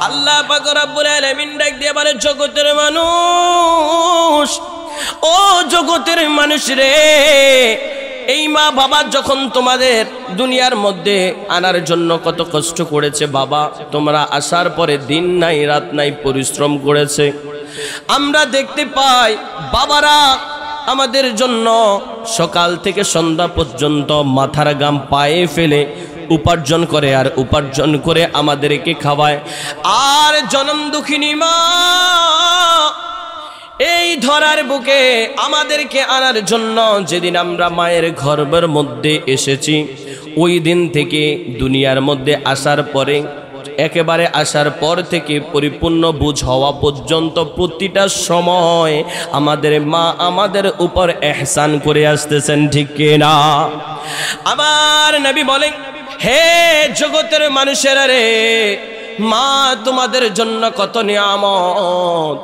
আল্লাহ পাক রব্বুল আলামিন ডাক দিয়ে বলে জগতের মানুষ, ও জগতের মানুষ রে, এই মা বাবা যখন তোমাদের দুনিয়ার মধ্যে আনার জন্য কত কষ্ট করেছে বাবা, তোমরা আসার পরে দিন নাই রাত নাই পরিশ্রম করেছে। আমরা দেখতে পাই বাবারা আমাদের জন্য সকাল থেকে সন্ধ্যা পর্যন্ত মাথার ঘাম পায়ে ফেলে উপার্জন করে, আর উপার্জন করে আমাদেরকে খাওয়ায়। আর জনম দুঃখিনী মা এই ধরার বুকে আমাদেরকে আনার জন্য যেদিন আমরা মায়ের গর্ভের মধ্যে এসেছি, ওই দিন থেকে দুনিয়ার মধ্যে আসার পরে, একেবারে আসার পর থেকে পরিপূর্ণ বুঝ হওয়া পর্যন্ত প্রতিটা সময় আমাদের মা আমাদের উপর এহসান করে আসতেছেন, ঠিক কিনা? আমার নবী বলেন, হে জগতের মানুষেরা রে, মা তোমাদের জন্য কত নিয়ামত।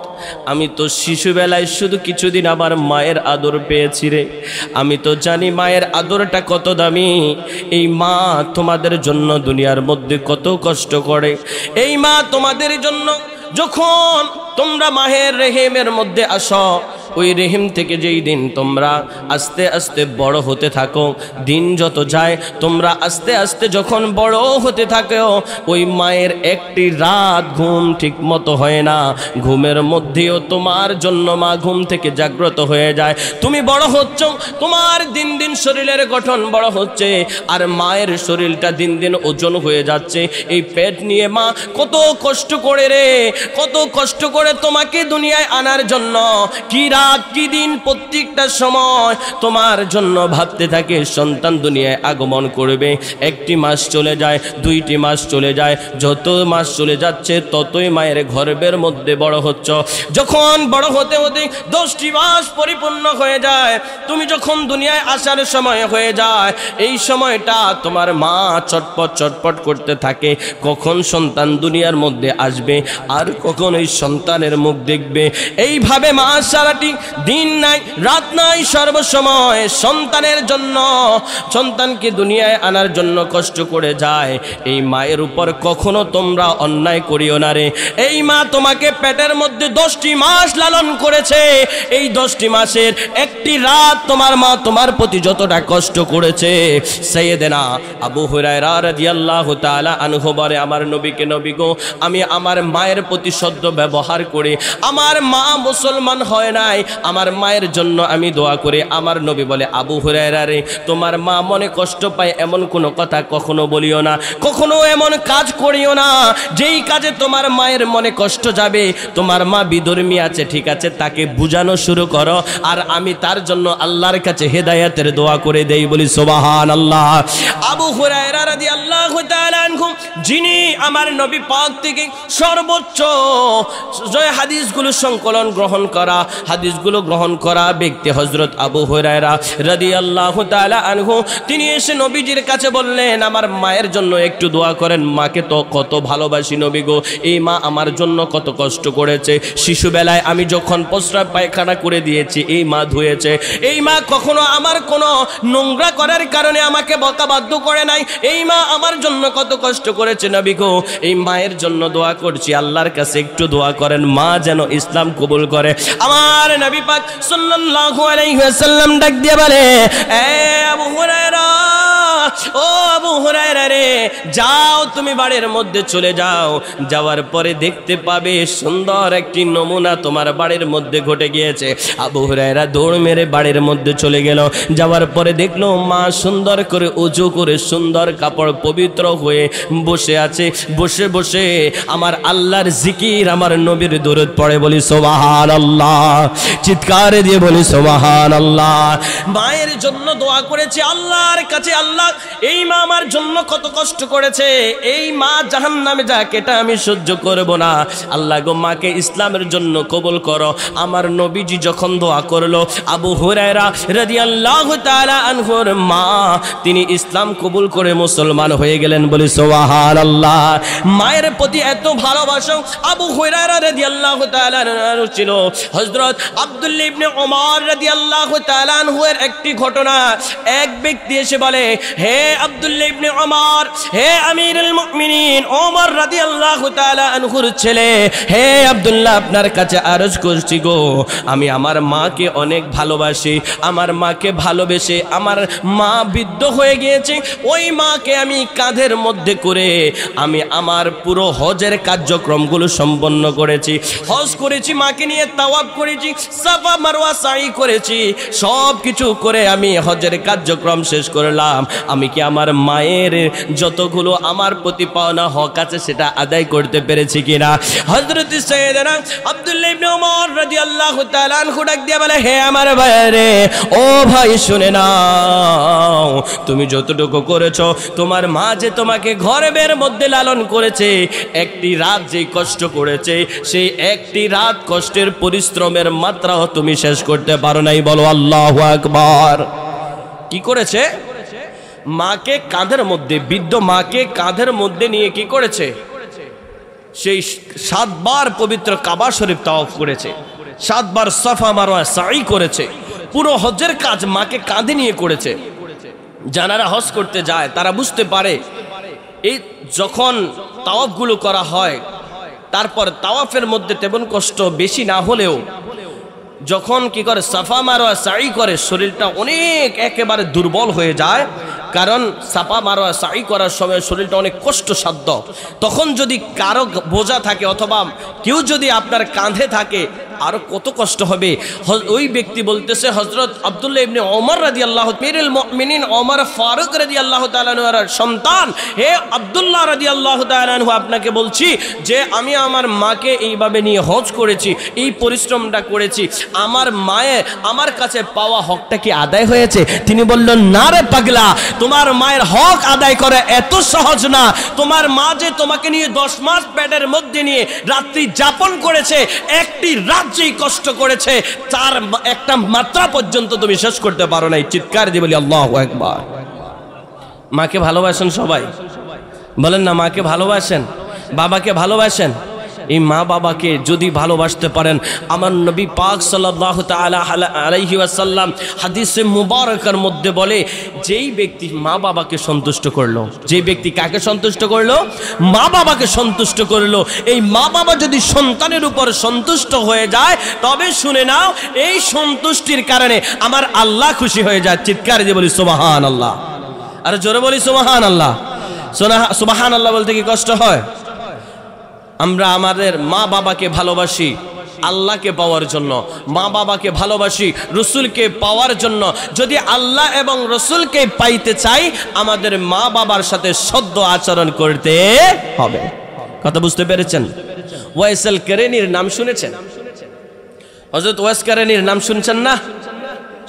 আমি তো শিশুবেলায় শুধু কিছুদিন আমার মায়ের আদর পেয়েছি রে, আমি তো জানি মায়ের আদরটা কত দামি। এই মা তোমাদের জন্য দুনিয়ার মধ্যে কত কষ্ট করে। এই মা তোমাদের জন্য যখন তোমরা মায়ের রেহেমের মধ্যে আসো, ওই রেহিম থেকে যেই দিন তোমরা আস্তে আস্তে বড় হতে থাকো, দিন যত যায় তোমরা আস্তে আস্তে যখন বড় হতে থাকো, ওই মায়ের একটি রাত ঘুম ঠিক মতো হয় না। ঘুমের মধ্যেও তোমার জন্য মা ঘুম থেকে জাগ্রত হয়ে যায়। তুমি বড় হচ্ছ, তোমার দিন দিন শরীরের গঠন বড় হচ্ছে, আর মায়ের শরীরটা দিন দিন ওজন হয়ে যাচ্ছে। এই পেট নিয়ে মা কত কষ্ট করে রে, কত কষ্ট করে তোমাকে দুনিয়ায় আনার জন্য, কি রাত কি দিন প্রত্যেকটা সময় তোমার জন্য ভাবতে থাকে সন্তান দুনিয়ায় আগমন করবে। একটি মাস চলে যায়, দুইটি মাস চলে যায়, যত মাস চলে যাচ্ছে ততই মায়ের গর্ভের মধ্যে বড় হচ্ছ। যখন বড় হতে হতে 10টি মাস পরিপূর্ণ হয়ে যায়, তুমি যখন দুনিয়ায় আসার সময় হয়ে যায়, এই সময়টা তোমার মা চটপট চটপট করতে থাকে, কখন সন্তান দুনিয়ার মধ্যে আসবে আর কখন এই সন্তানের মুখ দেখবে। এইভাবে মা সারাটি দিন নাই রাত নাই সর্বসময় সন্তানের জন্য, সন্তানকে দুনিয়ায় আনার জন্য কষ্ট করে যায়। এই মায়ের উপর কখনো তোমরা অন্যায় করিও না রে। এই মা তোমাকে পেটের মধ্যে 10টি মাস লালন করেছে, এই 10টি মাসের একটি রাত তোমার মা তোমার প্রতি যতটা কষ্ট করেছে, সাইয়েদেনা আবু হুরায়রা রাদিয়াল্লাহু তাআলা আনহু বলে, আমার নবীকে, নবী গো, আমি আমার মায়ের প্রতি সদ্য ব্যবহার করে, আমার মা মুসলমান হয় নাই, আমার মায়ের জন্য আমি দোয়া করে। আমার নবী বলে, আবু হুরায়রা রে, তোমার মা মনে কষ্ট পায় এমন কোনো কথা কখনো বলিও না, কখনো এমন কাজ করিও না যেই কাজে তোমার মায়ের মনে কষ্ট যাবে। তোমার মা বিধর্মী আছে, ঠিক আছে, তাকে বুঝানো শুরু করো, আর আমি তার জন্য আল্লাহর কাছে হেদায়েতের দোয়া করে দেই, বলি সুবহানাল্লাহ। আবু হুরায়রা রাদিয়াল্লাহু তাআলা আনহু, যিনি আমার নবী পাক থেকে সর্বোচ্চ হাদিসগুলো সংকলন গ্রহণ করা, হাদিসগুলো গ্রহণ করা ব্যক্তি হযরত আবু হুরায়রা রাদিয়াল্লাহু তাআলা আনহু, তিনি এসে নবীজির কাছে বললেন, আমার মায়ের জন্য একটু দোয়া করেন, মাকে তো কত ভালোবাসি নবী গো, এই মা আমার জন্য কত কষ্ট করেছে। শিশুবেলায় আমি যখন প্রস্রাব পায়খানা করে দিয়েছি, এই মা ধুয়েছে। এই মা কখনো আমার কোনো নোংরা করার কারণে আমাকে বকা বাধ্য করে নাই। এই মা আমার জন্য কত কষ্ট করেছে নবী গো, এই মায়ের জন্য দোয়া করছি, আল্লাহর কাছে একটু দোয়া করেন, মা যেন ইসলাম কবুল করে। আমার নবী পাক সাল্লাল্লাহু আলাইহি ওয়াসাল্লাম ডাক দিয়ে বলে, এ আবু হুরায়রা, ও আবু হুরায়রা রে, যাও তুমি বাড়ির মধ্যে চলে যাও, যাওয়ার পরে দেখতে পাবে সুন্দর একটি নমুনা তোমার বাড়ির মধ্যে ঘটে গিয়েছে। আবু হুরায়রা দৌড় মেরে বাড়ির মধ্যে চলে গেল, যাওয়ার পরে দেখলো মা সুন্দর করে উজু করে সুন্দর কাপড় পবিত্র হয়ে বসে আছে, বসে বসে আমার আল্লাহর জিকির, আমার নবীর দরুদ পড়ে, বলি সুবহানাল্লাহ, চিৎকার দিয়ে বলি সুবহানাল্লাহ। মায়ের জন্য দোয়া করেছে আল্লাহর কাছে, আল্লাহ এই মা আমার জন্য কত কষ্ট করেছে, এই মা জাহান্নামে যাক এটা আমি সহ্য করব না, আল্লাহ গো মাকে ইসলামের জন্য কবুল করো। আমার নবীজি যখন দোয়া করলো, আবু হুরায়রা রাদিয়াল্লাহু তাআলা আনহুর মা তিনি ইসলাম কবুল করে মুসলমান হয়ে গেলেন, বলি সুবহানাল্লাহ। মায়ের প্রতি এত ভালোবাসা আবু হুরায়রা রাদিয়াল্লাহু তাআলা আনহু ছিল। হযরত আব্দুল্লাহ ইবনে ওমর রাদিয়াল্লাহু তাআলা আনহুর একটি ঘটনা, এক ব্যক্তি এসে বলে, হে আব্দুল্লাহ ইবনে ওমর, হে আমিরুল মুমিনিন ওমর রাদিয়াল্লাহু তাআলা আনহুর ছেলে, হে আব্দুল্লাহ আপনার কাছে আরজ করছি গো, আমি আমার মাকে অনেক ভালোবাসি। আমার মাকে ভালোবেসে আমার মা বৃদ্ধ হয়ে গিয়েছে, ওই মাকে আমি কাঁধের মধ্যে করে আমি আমার পুরো হজের কার্যক্রমগুলো সম্পন্ন করেছি। হজ করেছি, মাকে নিয়ে তাওয়াফ করেছি, সাফা মারওয়া সাই করেছি, সব কিছু করে আমি হজের কার্যক্রম শেষ করলাম। আমি কি আমার মায়ের যতগুলো আমার প্রতি পাওনা হক আছে সেটা আদায় করতে পেরেছি কিনা? হযরত সাইয়েদনা আব্দুল্লাহ ইবনে ওমর রাদিয়াল্লাহু তাআলা আনহু ডাক দিয়ে বলে, হে আমার ভাইরে, ও ভাই শুনে নাও, তুমি যতটুকু করেছো, তোমার মা যে তোমাকে গর্ভের মধ্যে লালন করেছে, একটি রাত যে কষ্ট করেছে, সেই একটি রাত কষ্টের পরিশ্রমের মাত্রাও তুমি শেষ করতে পারো নাই। বলো আল্লাহু আকবার। কি করেছে? মাকে কাঁধের মধ্যে, বৃদ্ধ মাকে কাঁধের মধ্যে নিয়ে কি করেছে? সেই 7 বার পবিত্র কাবা শরীফ তাওয়াফ করেছে, 7 বার সাফা মারওয়া সাই করেছে, পুরো হজ্জের কাজ মাকে কাঁধে নিয়ে করেছে। যারা হজ করতে যায় তারা বুঝতে পারে, এই যখন তাওয়াফগুলো করা হয়, তারপর তাওয়াফের মধ্যে তেমন কষ্ট বেশি না হলেও যখন কি করে সাফা মারওয়া সাই করে, শরীরটা অনেক একেবারে দুর্বল হয়ে যায়। কারণ সাফা মারওয়া সাই করার সময় শরীরটা অনেক কষ্টসাধ্য। তখন যদি কারো বোঝা থাকে অথবা কেউ যদি আপনার কাঁধে থাকে, আরো কত কষ্ট হবে। ওই ব্যক্তি বলতেছে, হযরত আব্দুল্লাহ ইবনে ওমর রাদিয়াল্লাহু আমিরুল মুমিনিন ওমর ফারুক রাদিয়াল্লাহু তাআলা আনহুর সন্তান, হে আব্দুল্লাহ রাদিয়াল্লাহু তাআলা আনহু, আপনাকে বলছি যে আমি আমার মাকে এইভাবে নিয়ে হজ করেছি, এই পরিশ্রমটা করেছি, আমার মায়ের আমার কাছে পাওয়া হকটা কি আদায় হয়েছে? তিনি বললেন, না রে পাগলা, তোমার মায়ের হক আদায় করা এত সহজ না। তোমার মা যে তোমাকে নিয়ে 10 মাস পেটের মধ্যে নিয়ে রাত্রি যাপন করেছে, একটি রাত যেই কষ্ট করেছে, তার একটা মাত্রা পর্যন্ত তুমি শেষ করতে পারো নাই। চিৎকার দিয়ে বলি আল্লাহু আকবার। মাকে ভালোবাসেন সবাই? বলেন না, মাকে ভালোবাসেন? বাবাকে ভালোবাসেন? এই মা বাবাকে যদি ভালোবাসতে পারেন, আমার নবী পাক সাল্লাল্লাহু তাআলা আলাইহি ওয়াসাল্লাম হাদিসে মুবারকার মধ্যে বলে, যেই ব্যক্তি মা বাবাকে সন্তুষ্ট করলো, যেই ব্যক্তি কাকে সন্তুষ্ট করলো? মা বাবাকে সন্তুষ্ট করলো। এই মা বাবা যদি সন্তানের উপর সন্তুষ্ট হয়ে যায়, তবে শুনে নাও, এই সন্তুষ্টির কারণে আমার আল্লাহ খুশি হয়ে যায়। চিৎকার দিয়ে বলি সুবহানাল্লাহ। আর জোরে বলি সুবহানাল্লাহ। সুবহানাল্লাহ বলতে কি কষ্ট হয়? আমরা আমাদের মা বাবাকে ভালোবাসি আল্লাহকে পাওয়ার জন্য, মা বাবাকে ভালোবাসি রসুলকে পাওয়ার জন্য। যদি আল্লাহ এবং রসুলকে পাইতে চাই, আমাদের মা বাবার সাথে সদ্য আচরণ করতে হবে। কথা বুঝতে পেরেছেন? ওয়াইসেল কারানীর নাম শুনেছেন? হযরত ওয়াইস কারানীর নাম শুনছেন না?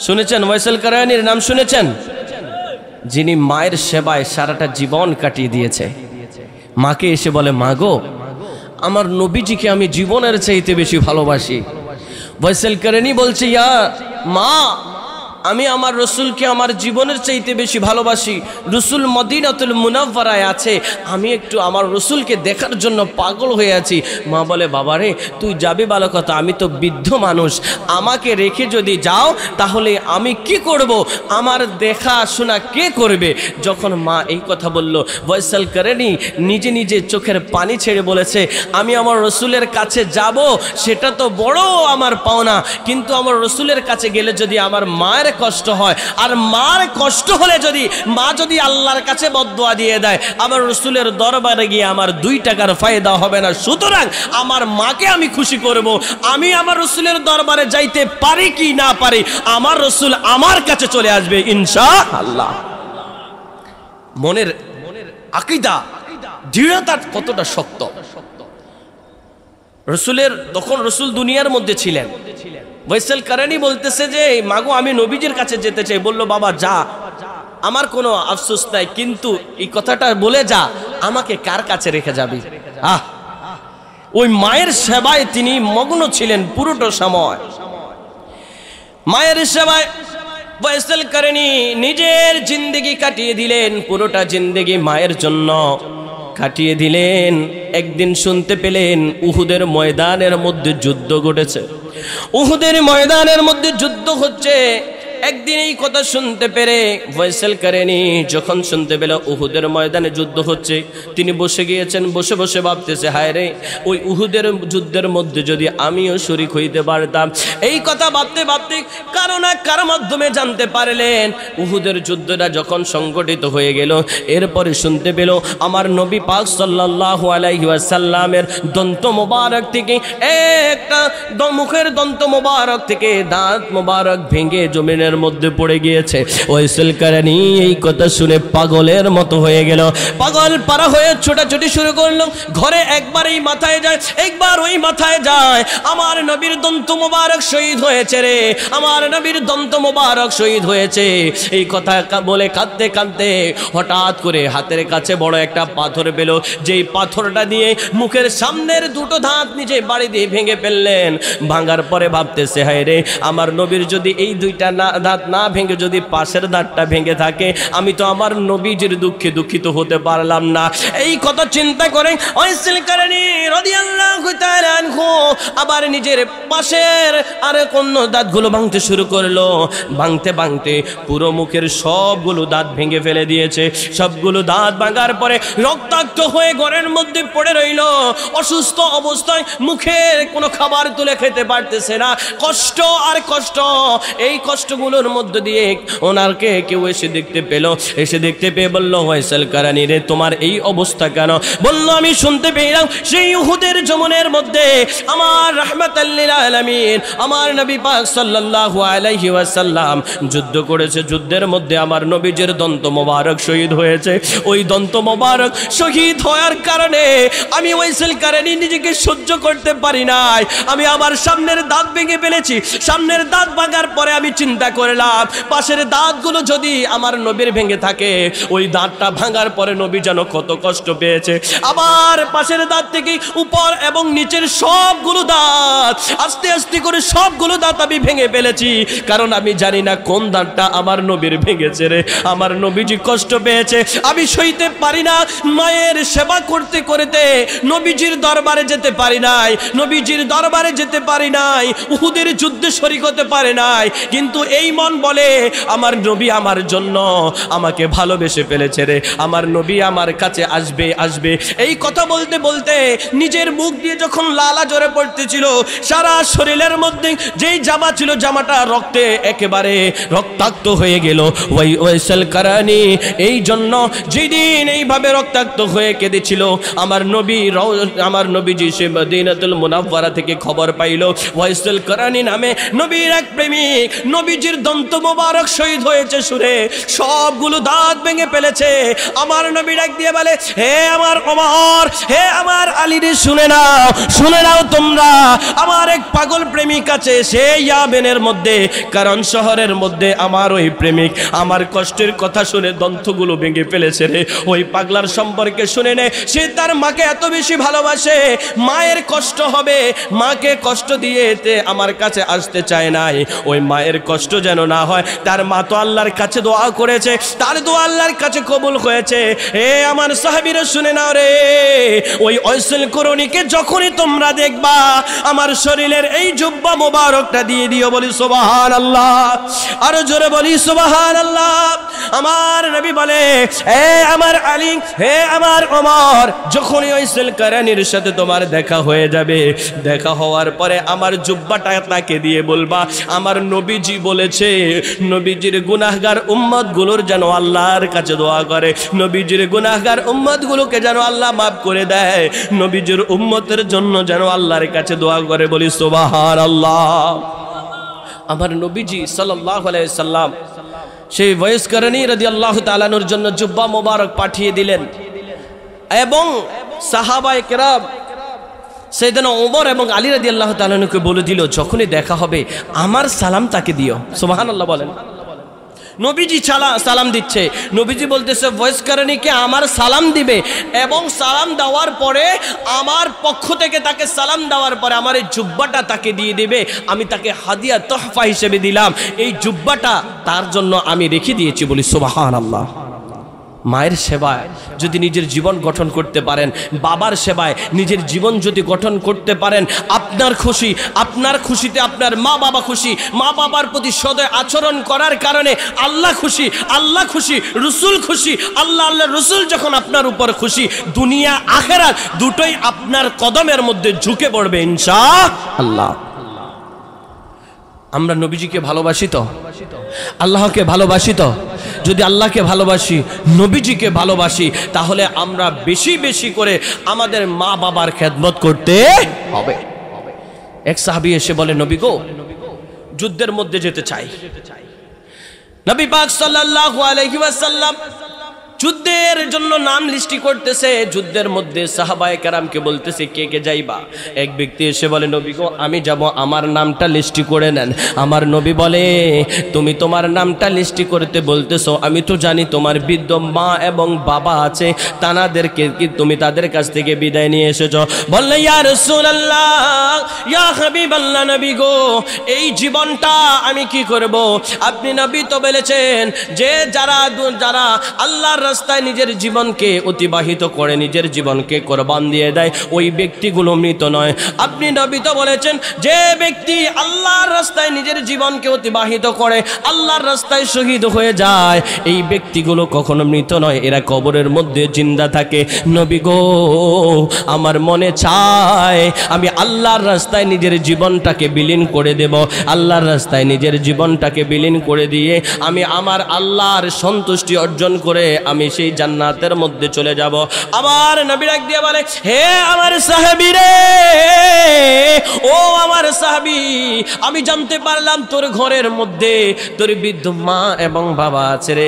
শুনেছেন? ওয়াইসেল কারানীর নাম শুনেছেন? যিনি মায়ের সেবায় সারাটা জীবন কাটিয়ে দিয়েছে। মাকে এসে বলে, মা গো, আমার নবীজিকে আমি জীবনের চাইতে বেশি ভালোবাসি। ওয়াইসেল কারানী বলছে, ইয়া মা, আমি আমার রসুলকে আমার জীবনের চাইতে বেশি ভালোবাসি। রসুল মদিনাতুল মুনাওয়ারায় আছে, আমি একটু আমার রসুলকে দেখার জন্য পাগল হয়ে আছি। মা বলে, বাবারে তুই যাবি ভালো কথা, আমি তো বৃদ্ধ মানুষ, আমাকে রেখে যদি যাও তাহলে আমি কি করব? আমার দেখাশোনা কে করবে? যখন মা এই কথা বলল, ওয়াইসেল কারানী নিজে নিজে চোখের পানি ছেড়ে বলেছে, আমি আমার রসুলের কাছে যাব, সেটা তো বড় আমার পাওনা, কিন্তু আমার রসুলের কাছে গেলে যদি আমার মায়ের কষ্ট হয়, আর মার কষ্ট হলে যদি মা যদি আল্লাহর কাছে বদদুয়া দিয়ে দেয়, আমার রসুলের দরবারে গিয়ে আমার 2 টাকার ফায়দা হবে না। সুতরাং আমার মাকে আমি খুশি করব। আমি আমার রসুলের দরবারে যাইতে পারি কি না পারি, আমার রসুল আমার কাছে চলে আসবে ইনশাআল্লাহ। মনের আকীদা, দৃঢ়তা কতটা শক্ত! রসুলের তখন রসুল দুনিয়ার মধ্যে ছিলেন। ওয়াইসেল কারানী বলতেছে যে, মাগো আমি নবীজির কাছে যেতে চাই। বলল, বাবা যা, আমার কোনো আফসোস নাই, কিন্তু এই কথাটা বলে যা, আমাকে কার কাছে রেখে যাবি? ওই মায়ের সেবায় তিনি মগ্ন ছিলেন পুরোটা সময়। মায়ের সেবায় ওয়াইসেল কারানী নিজের জিন্দেগি কাটিয়ে দিলেন, পুরোটা জিন্দেগি মায়ের জন্য কাটিয়ে দিলেন। একদিন শুনতে পেলেন উহুদের ময়দানের মধ্যে যুদ্ধ ঘটেছে। উহুদের ময়দানের মধ্যে যুদ্ধ হচ্ছে, একদিন এই কথা শুনতে পেরে ফয়সাল কারনী যখন শুনতে পেল উহুদের ময়দানে যুদ্ধ হচ্ছে, তিনি বসে গিয়েছেন। বসে বসে ভাবতেছে, হায় রে, ওই উহুদের যুদ্ধের মধ্যে যদি আমিও শরীক হইতে পারতাম। এই কথা ভাবতে ভাবতে কারো না কারো মাধ্যমে জানতে পারলেন উহুদের যুদ্ধটা যখন সংগঠিত হয়ে গেল, এরপরে শুনতে পেল আমার নবী পাক সাল্লাল্লাহু আলাইহি ওয়াসাল্লামের দন্ত মোবারক থেকে একটা মুখের দন্ত মোবারক থেকে দাঁত মোবারক ভেঙে জমিনের মধ্যে পড়ে গিয়েছে। ফয়সাল কারনী এই কথা শুনে পাগলের মতো হয়ে গেল। পাগল পারা হয়ে ছোটাছুটি শুরু করলো। ঘরে একবার এই মাথায় যায়, একবার ওই মাথায় যায়, আমার নবীর দন্ত মোবারক শহীদ হয়েছে রে, আমার নবীর দন্ত মোবারক শহীদ হয়েছে। এই কথা বলে কাঁদতে কাঁদতে হঠাৎ করে হাতের কাছে বড় একটা পাথর পেল। যেই পাথরটা দিয়ে মুখের সামনের দুটো দাঁত নিজে বাড়ি দিয়ে ভেঙে ফেললেন। ভাঙার পরে ভাবতেছে, হায় রে, আমার নবীর যদি এই দুইটা দাঁত না ভেঙে যদি পাশের দাঁতটা ভেঙে থাকে, আমি তো আমার নবীজির দুঃখে দুঃখিত হতে পারলাম না। এই কথা চিন্তা করে ফয়সাল কারনী রাদিয়াল্লাহু তাআলা আনহু আবার নিজের পাশের আর কোন দাঁতগুলো ভাঙতে শুরু করলো। ভাঙতে ভাঙতে পুরো মুখের সবগুলো দাঁত ভেঙে ফেলে দিয়েছে। সবগুলো দাঁত ভাঙার পরে রক্তাক্ত হয়ে ঘরের মধ্যে পড়ে রইল। অসুস্থ অবস্থায় মুখের কোনো খাবার তুলে খেতে পারতেছে না। কষ্ট আর কষ্ট। এই কষ্টগুলোর মধ্যে দিয়ে ওনারকে কেউ এসে দেখতে পেল। এসে দেখতে পেয়ে বলল, ফয়সাল কারনী রে, তোমার এই অবস্থা কেন? বলল, আমি শুনতে পেলাম সেই উহুদের যমনের মধ্যে আমার রাহমাতাল লিল আলামিন আমার নবী পাক সাল্লাল্লাহু আলাইহি ওয়াসাল্লাম যুদ্ধ করেছে। যুদ্ধের মধ্যে আমার নবীজির দন্ত মোবারক শহীদ হয়েছে। ওই দন্ত মোবারক শহীদ হওয়ার কারণে আমি ফয়সাল কারনী নিজেকে সহ্য করতে পারি নাই। আমি আমার সামনের দাঁত ভেঙে ফেলেছি। সামনের দাঁত ভাঙার পরে আমি চিন্তা করলাম, পাশের দাঁতগুলো যদি আমার নবীর ভেঙে থাকে, ওই দাঁতটা ভাঙার পরে নবী যেন কত কষ্ট পেয়েছে। আবার পাশের দাঁত থেকে উপর এবং নিচের সবগুলো দাঁত আস্তে আস্তে করে সবগুলো দাঁত আমি ভেঙে ফেলেছি, কারণ আমি জানি না কোন দাঁতটা আমার নবীর ভেঙেছে রে। আমার নবীজি কষ্ট পেয়েছে, আমি সইতে পারি না। মায়ের সেবা করতে করতে নবীজির দরবারে যেতে পারি নাই, নবীজির দরবারে যেতে পারি নাই, উহুদের যুদ্ধে শরীক হতে পারে নাই। কিন্তু এই মন বলে আমার নবী আমার জন্য আমাকে ভালোবেসে ফেলেছে রে, আমার নবী আমার কাছে আসবে আসবে। এই কথা বলতে বলতে নিজের মুখ দিয়ে যখন লালা ঝরে পড়তেছিল, সারা শরীরের মধ্যে যেই জামা ছিল জামাটা রক্তে একেবারে রক্তাক্ত হয়ে গেল। ফয়সাল কারনী এই জন্য যেদিন এইভাবে রক্তাক্ত হয়ে কেঁদেছিল, আমার নবীজি সে মদিনাতুল মুনাওয়ারা থেকে খবর পাইল ফয়সাল কারনী নামে নবীর এক প্রেমিক নবীজির দন্ত মোবারক শহীদ হয়েছে। শুনে সবগুলো দাঁত ভেঙে ফেলেছে। আমার নবী ডাক দিয়ে বলে, হে আমার ওমর, হে আমার আলী রে, শুনে নাও তোমরা। আমার এক পাগল প্রেমিক আছে, সে ইয়ামেনের মধ্যে, কারণ শহরের মধ্যে আমার ওই প্রেমিক আমার কষ্টের কথা শুনে দন্তগুলো ভেঙে ফেলেছে রে। ওই পাগলার সম্পর্কে শুনে নে, সে তার মাকে এত বেশি ভালোবাসে, মায়ের কষ্ট হবে, মাকে কষ্ট দিয়ে আমার কাছে আসতে চায় নাই। ওই মায়ের কষ্ট যেন না হয়, তার মা তো আল্লাহর কাছে দোয়া করেছে, তার দোয়া আল্লাহর কাছে কবুল হয়েছে। হে আমার সাহাবীরা, শুনে নাও রে, ওই ফয়সাল কারনীকে যখনই তোমরা দেখবা, আমার শরীরের এই জুব্বা মোবারকটা দিয়ে দিও। বলি সুবহানাল্লাহ, আরো জোরে বলি সুবহানাল্লাহ। আমার নবী বলে, হে আমার আলী, হে আমার ওমর, যখনই ফয়সাল কারনীর সাথে তোমার দেখা হয়ে যাবে, দেখা হওয়ার পরে আমার জুব্বাটা তাকে দিয়ে বলবা, আমার নবীজি বলেছে নবীজির গুনাহগার উম্মত গুলোর যেন আল্লাহর কাছে দোয়া করে, নবীজির গুনাহগার উম্মত গুলোকে যেন আল্লাহ মাফ করে দেয়, নবীজির উম্মতের জন্য যেন আল্লাহর কাছে দোয়া করে। বলি সুবহানাল্লাহ। আমার নবীজি সাল্লাল্লাহু আলাইহি সাল্লাম সেই ফয়সাল কারনী রাদিয়াল্লাহু তাআলা আনহুর জন্য জুব্বা মোবারক পাঠিয়ে দিলেন এবং সাহাবায়ে কেরাম সাইয়েদনা ওমর এবং আলী রাদিয়াল্লাহু তাআলা আনহুকে বলে দিল, যখনই দেখা হবে আমার সালাম তাকে দিও। সুবহানাল্লাহ বলেন। নবীজি সালাম দিচ্ছে, নবীজি বলতেছে ফয়সাল কারনীকে আমার সালাম দিবে এবং সালাম দেওয়ার পরে আমার পক্ষ থেকে তাকে সালাম দেওয়ার পরে আমার এই জুব্বাটা তাকে দিয়ে দিবে। আমি তাকে হাদিয়া তোহফা হিসেবে দিলাম, এই জুব্বাটা তার জন্য আমি রেখে দিয়েছি। বলি সুবহানাল্লাহ। মায়ের সেবায় যদি নিজের জীবন গঠন করতে পারেন, বাবার সেবায় নিজের জীবন যদি গঠন করতে পারেন, আপনার খুশি, আপনার খুশিতে আপনার মা বাবা খুশি, মা বাবার প্রতি সদয় আচরণ করার কারণে আল্লাহ খুশি, আল্লাহ খুশি, রসুল খুশি, আল্লাহ রসুল যখন আপনার উপর খুশি, দুনিয়া আখিরাত দুটোই আপনার কদমের মধ্যে ঝুঁকে পড়বে ইনশাআল্লাহ। আমরা নবীজিকে ভালোবাসি তো, আল্লাহকে ভালোবাসি তো। যদি আল্লাহকে ভালোবাসি, নবীজিকে ভালোবাসি, তাহলে আমরা বেশি বেশি করে আমাদের মা বাবার খেদমত করতে হবে। এক সাহাবী এসে বলে, নবী গো, যুদ্ধের মধ্যে যেতে চাই। নবী পাক সাল্লাল্লাহু আলাইহি ওয়াসাল্লাম যুদ্ধের জন্য নাম লিস্টি করতেছে। যুদ্ধের মধ্যে সাহাবায়ে কেরামকে বলতেছে, কে কে যাইবা? এক ব্যক্তি এসে বলে, নবী গো, আমি যাব, আমার নামটা লিস্টি করে নেন। আমার নবী বলে, তুমি তোমার নামটা লিস্টি করতে বলতেছো, আমি তো জানি তোমার বৃদ্ধ মা এবং বাবা আছে, তানাদেরকে কি তুমি তাদের কাছ থেকে বিদায় নিয়ে এসেছো? বললে, ইয়া রাসূলুল্লাহ, ইয়া হাবিবাল্লাহ, নবী গো, এই জীবনটা আমি কি করব? আপনি নবী তো বলেছেন যে যারা আল্লাহর রাস্তায় নিজের জীবনকে অতিবাহিত করে, নিজের জীবনকে কোরবান দিয়ে দেয়, ওই ব্যক্তিগুলো মৃত নয়। আপনি নবী তো বলেছেন যে ব্যক্তি আল্লাহর রাস্তায় নিজের জীবনকে অতিবাহিত করে, আল্লাহর রাস্তায় শহীদ হয়ে যায়, এই ব্যক্তিগুলো কখনো মৃত নয়, এরা কবরের মধ্যে জিন্দা থাকে। নবী গো, আমার মনে চায় আমি আল্লাহর রাস্তায় নিজের জীবনটাকে বিলীন করে দেব, আল্লাহর রাস্তায় নিজের জীবনটাকে বিলীন করে দিয়ে আমি আমার আল্লাহর সন্তুষ্টি অর্জন করে আমি সেই জান্নাতের মধ্যে চলে যাব। আমার নবী ডাক দিয়ে বলে, হে আমার সাহাবী রে, ও আমার সাহাবী, আমি জানতে পারলাম তোর ঘরের মধ্যে তোর বৃদ্ধ মা এবং বাবা আছে রে।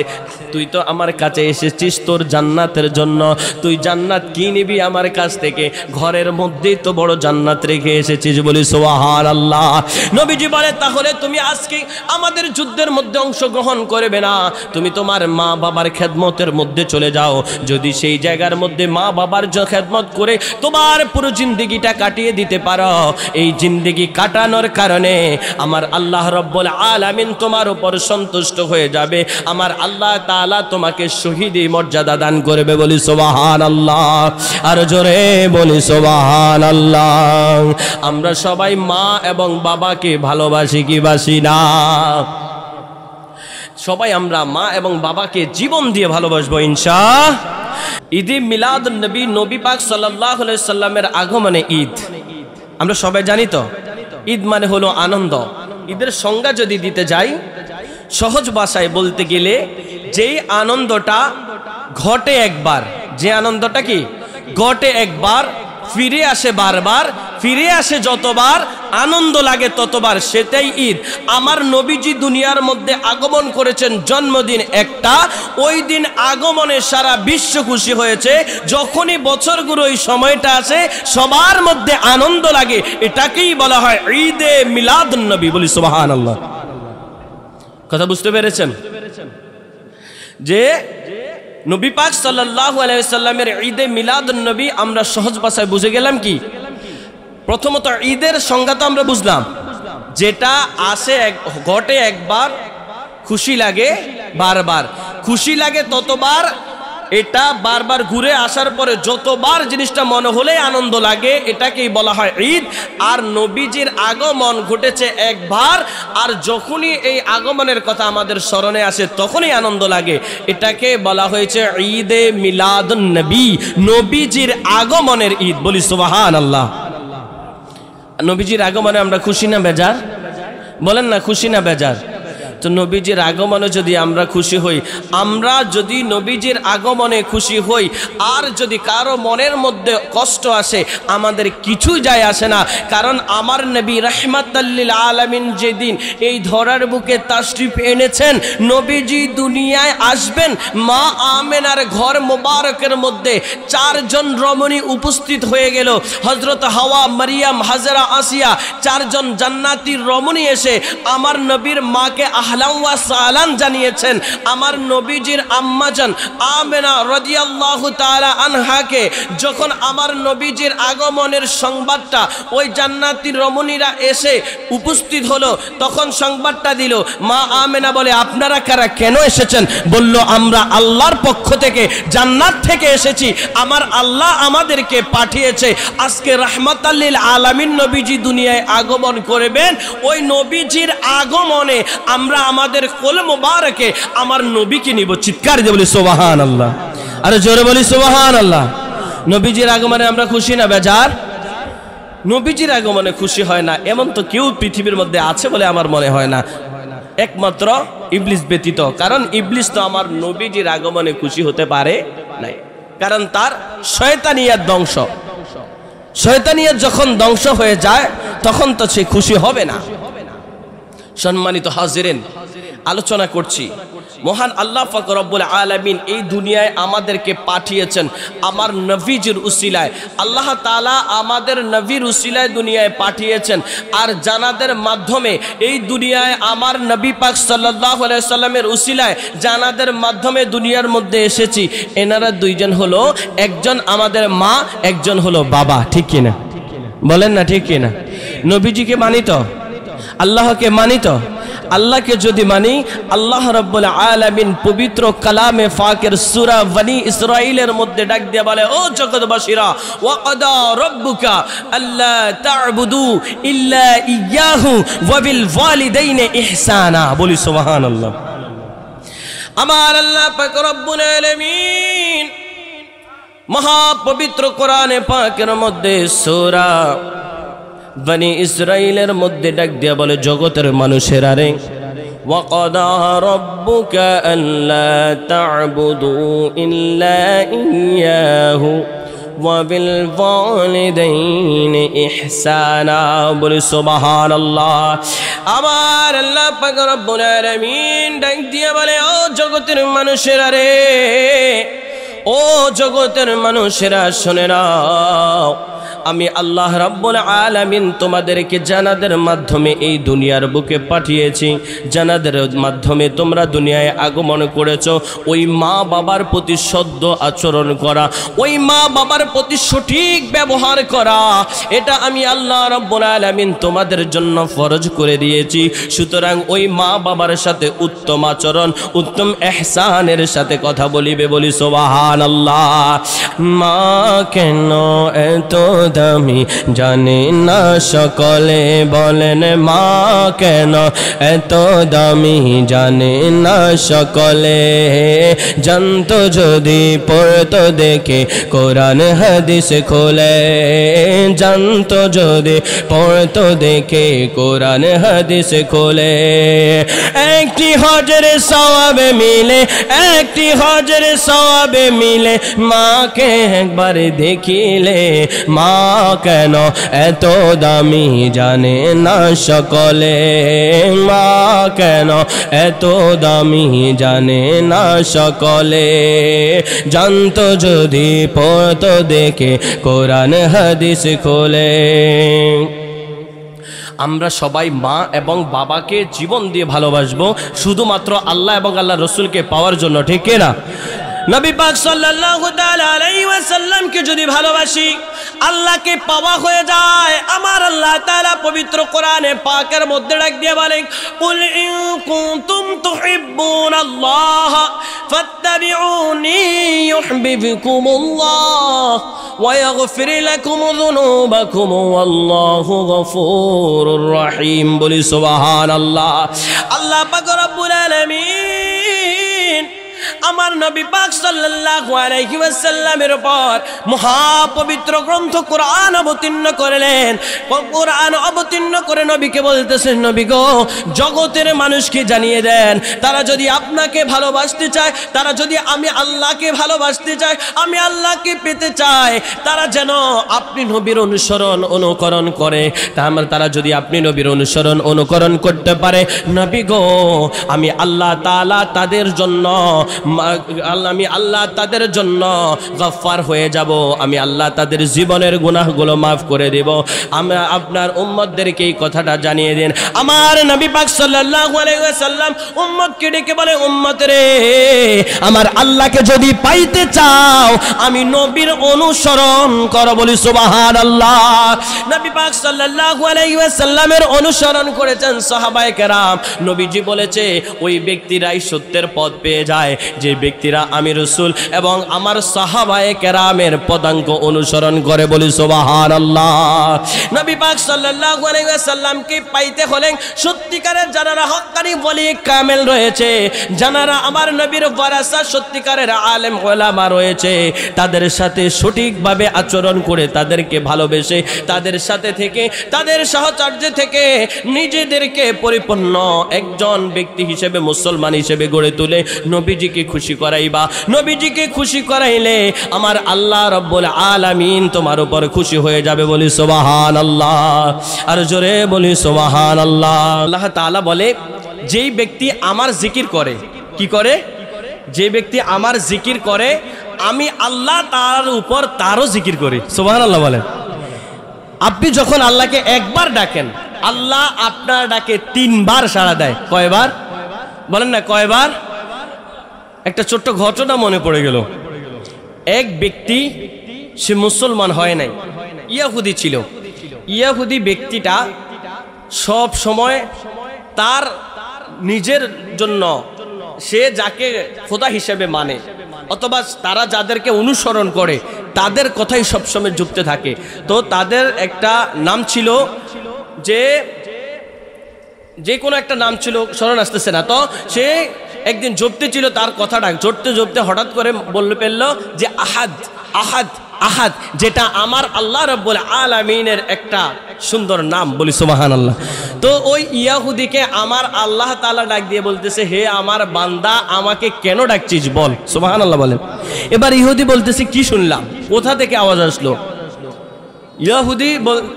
তুই তো আমার কাছে এসেছিস তোর জান্নাতের জন্য, তুই জান্নাত কি নিবি আমার কাছ থেকে? ঘরের মধ্যেই তো বড় জান্নাত রেখে এসেছিস। বলি সুবহানাল্লাহ। নবীজি বলে, তাহলে তুমি আজকে আমাদের যুদ্ধের মধ্যে অংশগ্রহণ করবে না, তুমি তোমার মা বাবার খেদমতের মধ্যে চলে যাও। যদি সেই জায়গার মধ্যে মা বাবার খেদমত করে তোমার পুরো জিন্দেগিটা কাটিয়ে দিতে পারো, এই জিন্দেগি কাটানোর কারণে আমার আল্লাহ রব্বুল আলামিন তোমার উপর সন্তুষ্ট হয়ে যাবে, আমার আল্লাহ তাআলা তোমাকে শহীদি মর্যাদা দান করবে। বলি সুবহানাল্লাহ। আর জোরে বলি সুবহানাল্লাহ। আমরা সবাই মা এবং বাবাকে ভালোবাসি কি বাসি না? সবাই আমরা মা এবং বাবাকে জীবন দিয়ে ভালোবাসবো ইনশাআল্লাহ। ঈদে মিলাদুন নবী, নবী পাক সাল্লাল্লাহু আলাইহি সাল্লামের আগমনে ঈদ, আমরা সবাই জানি তো। ঈদ মানে হলো আনন্দ। ঈদের সংজ্ঞা যদি দিতে যাই, সহজ ভাষায় বলতে গেলে যেই আনন্দটা ঘটে একবার, যে আনন্দটা কি ঘটে একবার, ফিরে আসে বারবার, ফিরে আসে যতবার, আনন্দ লাগে ততবার, সেটাই ঈদ। আমার নবীজি দুনিয়ার মধ্যে আগমন করেছেন জন্মদিন একটা, ওই দিন আগমনে সারা বিশ্ব খুশি হয়েছে। যখনই বছরগুলো ওই সময়টা আসে সবার মধ্যে আনন্দ লাগে, এটাকেই বলা হয় ঈদে মিলাদুন নবী। বলি সুবহানাল্লাহ। কথা বুঝতে পেরেছেন? যে নবী পাক সাল্লাল্লাহু আলাইহি ওয়াসাল্লামের ঈদে মিলাদুন নবী আমরা সহজ ভাষায় বুঝে গেলাম কি? প্রথমত ঈদের সংজ্ঞা তো আমরা বুঝলাম, যেটা আসে ঘটে একবার, খুশি লাগে বারবার, খুশি লাগে ততবার, এটা বারবার ঘুরে আসার পরে যতবার জিনিসটা মনে হলে আনন্দ লাগে, এটাকেই বলা হয় ঈদ। আর নবীজির আগমন ঘটেছে একবার, আর যখনই এই আগমনের কথা আমাদের স্মরণে আসে তখনই আনন্দ লাগে, এটাকে বলা হয়েছে ঈদে মিলাদুন নবী, নবীজির আগমনের ঈদ। বলি সুবহানাল্লাহ। নবীজির আগমনে আমরা খুশি না বেজার? বলেন না, খুশি না বেজার? তো নবীজির আগমনে যদি আমরা খুশি হই, আমরা যদি নবীজির আগমনে খুশি হই, আর যদি কারো মনের মধ্যে কষ্ট আসে, আমাদের কিছু যায় আসে না। কারণ আমার নবী রাহমাতাল লিল আলামিন যেদিন এই ধরার বুকে তাশরিফ এনেছেন, নবীজি দুনিয়ায় আসবেন, মা আমেনার ঘর মোবারকের মধ্যে চারজন রমণী উপস্থিত হয়ে গেল। হযরত হাওয়া, মারিয়াম, হাজরা, আসিয়া, চারজন জান্নাতি রমণী এসে আমার নবীর মাকে আহলান ওয়া সাহলান জানিয়েছেন। আমার নবীজির আম্মাজান আমেনা রাদিয়াল্লাহু তাআলা আনহাকে যখন আমার নবীজির আগমনের সংবাদটা ওই জান্নাতি রমণীরা এসে উপস্থিত হলো, তখন সংবাদটা দিল। মা আমেনা বলে, আপনারা কারা, কেন এসেছেন? বলল, আমরা আল্লাহর পক্ষ থেকে জান্নাত থেকে এসেছি, আমার আল্লাহ আমাদেরকে পাঠিয়েছে। আজকে রাহমাতাল লিল আলামিন নবীজি দুনিয়ায় আগমন করবেন। ওই নবীজির আগমনে আমরা আমাদের কোল মোবারকে আমার নবীকে নিব। চিৎকার দিয়ে বলি সুবহানাল্লাহ, আরে জোরে বলি সুবহানাল্লাহ। নবীজির আগমনে আমরা খুশি না বেজার? নবীজির আগমনে খুশি হয় না এমন তো কেউ পৃথিবীর মধ্যে আছে বলে আমার মনে হয় না, একমাত্র ইবলিস ব্যতীত। কারণ ইবলিস তো আমার নবীজির আগমনে খুশি হতে পারে নাই, কারণ তার শয়তানিয়াত ধ্বংস। শয়তানিয়াত যখন ধ্বংস হয়ে যায় তখন তো সে খুশি হবে না। সম্মানিত হাজিরিন, আলোচনা করছি মহান আল্লাহ পাক রব্বুল আলামিন এই দুনিয়ায় আমাদেরকে পাঠিয়েছেন আমার নবীজির উসিলায়। আল্লাহ তাআলা আমাদের নবীর উসিলায় দুনিয়ায় পাঠিয়েছেন, আর জানাদের মাধ্যমে এই দুনিয়ায় আমার নবী পাক সাল্লাল্লাহু আলাইহি সাল্লামের উসিলায় জানাদের মাধ্যমে দুনিয়ার মধ্যে এসেছি। এনারা দুইজন হলো, একজন আমাদের মা, একজন হলো বাবা। ঠিক কিনা বলেন না? ঠিক কিনা? নবীজিকে মানি তো, আল্লাহকে মানি তো। আল্লাহকে যদি মানি, আল্লাহ রাব্বুল আলামিন পবিত্র কালামে ফাকের সূরা বনি ইসরাঈলের মধ্যে ডাক দিয়ে বলে, ও জগৎবাসীরা, ওয়া ক্বাদা রাব্বুকা আল্লা তা'বুদু ইল্লা ইয়্যাহু ওয়া বিল ওয়ালিদাইনি ইহসানা। বলি সুবহানাল্লাহ। আমার আল্লাহ পাক রব্বুল আলামিন মহা পবিত্র কোরআনে পাকের মধ্যে সূরা বনি ইসরাঈলের মধ্যে ডাক দিয়া বলে, জগতের মানুষেরা রে, ওয়া ক্বাদা রাব্বুকা আল্লা তা'বুদু ইল্লা ইয়্যাহু ওয়া বিল ওয়ালিদাইনি ইহসানা। বলি সুবহানাল্লাহ। আমার আল্লাহ পাক রব্বুল আলামিন ডাক দিয়া বলে, ও জগতের মানুষেরা রে, ও জগতের মানুষেরা শুনে নাও, আমি আল্লাহ রাব্বুল আলামিন তোমাদেরকে জানাদের মাধ্যমে এই দুনিয়ার বুকে পাঠিয়েছি। জানাদের মাধ্যমে তোমরা দুনিয়ায় আগমন করেছো। ওই মা বাবার প্রতি সদ্য আচরণ করা, ওই মা বাবার প্রতি সঠিক ব্যবহার করা, এটা আমি আল্লাহ রাব্বুল আলামিন তোমাদের জন্য ফরজ করে দিয়েছি। সুতরাং ওই মা বাবার সাথে উত্তম আচরণ, উত্তম ইহসানের সাথে কথা বলিবে। বলি সুবহানাল্লাহ। মা কেন এত দামি জানি না সকলে, বলেন মা কেন এত দামি জানি না সকলে। জানতো যদি পড়তো দেখে কোরআন হাদিস খোলে, জানতো যদি পড়তো দেখে কোরআন হাদিস খোলে। একটি হজের সওয়াবে মিলে, একটি হজের সওয়াবে মিলে, মাকে একবার দেখিলে। মা কেন এত দামি জানে না সকলে, মা কেন এত দামি জানে না সকলে। জানতো যদি পড়তো দেখে কোরআন হাদিস খোলে। আমরা সবাই মা এবং বাবাকে জীবন দিয়ে ভালোবাসবো শুধুমাত্র আল্লাহ এবং আল্লাহ রসুলকে পাওয়ার জন্য। ঠিক না? নবী পাক সাল্লাল্লাহু তাআলা আলাইহি ওয়াসাল্লামকে যদি ভালোবাসি, আল্লাহকে পাওয়া হয়ে যায়। আমার আল্লাহ তাআলা পবিত্র কোরআনে পাকের মধ্যে ডাক দিয়ে বলেন, কুল ইন কুনতুম তুহিব্বুনাল্লাহ ফাত্তাবিউনি ইউহিব্বুকুমুল্লাহ ওয়া ইয়াগফির লাকুম যুনুবাকুম ওয়াল্লাহু গফুরুর রহিম। বলি সুবহানাল্লাহ। আল্লাহ পাক রব্বুল আলামিন আমার নবী পাক সাল্লাল্লাহু আলাইহি ওয়াসাল্লামের উপর মহাপবিত্র গ্রন্থ কোরআন অবতীর্ণ করলেন। কোরআন অবতীর্ণ করে নবীকে বলতেছেন, নবী গো, জগতের মানুষকে জানিয়ে দেন, তারা যদি আপনাকে ভালোবাসতে চায়, তারা যদি আমি আল্লাহকে ভালোবাসতে চায়, আমি আল্লাহকে পেতে চাই, তারা যেন আপনি নবীর অনুসরণ অনুকরণ করে। তারা যদি আপনি নবীর অনুসরণ অনুকরণ করতে পারে, নবী গো, আমি আল্লাহ তাআলা তাদের জন্য আমি আল্লাহ তাদের জন্য গফফার হয়ে যাব, আমি আল্লাহ তাদের জীবনের গুনাহগুলো মাফ করে দেব। আমি আপনার উম্মতদেরকে এই কথাটা জানিয়ে দিন। আমার নবী পাক সাল্লাল্লাহু আলাইহি ওয়াসাল্লাম উম্মতকে ডেকে বলে, উম্মত রে, আমার আল্লাহকে যদি পাইতে চাও আমি নবীর অনুসরণ করো, বলি সুবহানাল্লাহ। নবী পাক সাল্লাল্লাহু আলাইহি ওয়াসাল্লামের অনুসরণ করেছেন সাহাবায়ে কেরাম। নবীজি বলেছে ওই ব্যক্তিরাই সত্যের পথ পেয়ে যায় যে ব্যক্তিরা আমি রাসূল এবং আমার সাহাবায়ে কেরামের পদাঙ্ক অনুসরণ করে, বলি সুবহানাল্লাহ। নবী পাক সাল্লাল্লাহু আলাইহি ওয়াসাল্লামকে পাইতে হলে সত্যিকারের যারা হক্কানি ওলি কামেল রয়েছে, যারা আমার নবীর ওয়ারাসা সত্যিকারের আলেম ওলামা রয়েছে, তাদের সাথে সঠিকভাবে আচরণ করে তাদেরকে ভালোবেসে তাদের সাথে থেকে তাদের সাহচর্য থেকে নিজেদেরকে পরিপূর্ণ একজন ব্যক্তি হিসেবে মুসলমান হিসেবে গড়ে তুলে নবীজিকে খুশি করাইবা। নবীজিকে খুশি করাইলে আমার আল্লাহ রব্বুল আলামিন তোমার উপর খুশি হয়ে যাবে, বলি সুবহানাল্লাহ। আর জোরে বলি সুবহানাল্লাহ। আল্লাহ তাআলা বলে যেই ব্যক্তি আমার জিকির করে, কি করে? যে ব্যক্তি আমার জিকির করে আমি আল্লাহ তার উপর তারও জিকির করি। সুবহানাল্লাহ বলেন। আপনি যখন আল্লাহকে একবার ডাকেন, আল্লাহ আপনার ডাকে 3 বার সাড়া দেয়। কয়বার বলেন না, কয়বার? একটা ছোট্ট ঘটনা মনে পড়ে গেল। এক ব্যক্তি, সে মুসলমান হয় নাই, ইয়াহুদি ছিল। ইয়াহুদি ব্যক্তিটা সব সময় তার নিজের জন্য সে যাকে খোদা হিসেবে মানে অথবা তারা যাদেরকে অনুসরণ করে তাদের কথাই সবসময় যুক্ত থাকে। তো তাদের একটা নাম ছিল, যে কোনো একটা নাম ছিল, স্মরণ আসতেছে না। তো সে একদিন জপতে ছিল, তার কথাটা জপতে জপতে হঠাৎ করে বলতে পেরল যে আহাদ আহাদ আহাদ, যেটা আমার আল্লাহ রাব্বুল আলামিনের একটা সুন্দর নাম, বলি সুবহানাল্লাহ। তো ওই ইয়াহুদিকে আমার আল্লাহ তাআলা ডাক দিয়ে বলতেছে, হে আমার বান্দা, আমাকে কেন ডাকছিস বল। সুবহানাল্লাহ বলেন। এবার ইহুদি বলতেছে, কি শুনলাম, কোথা থেকে আওয়াজ আসলো?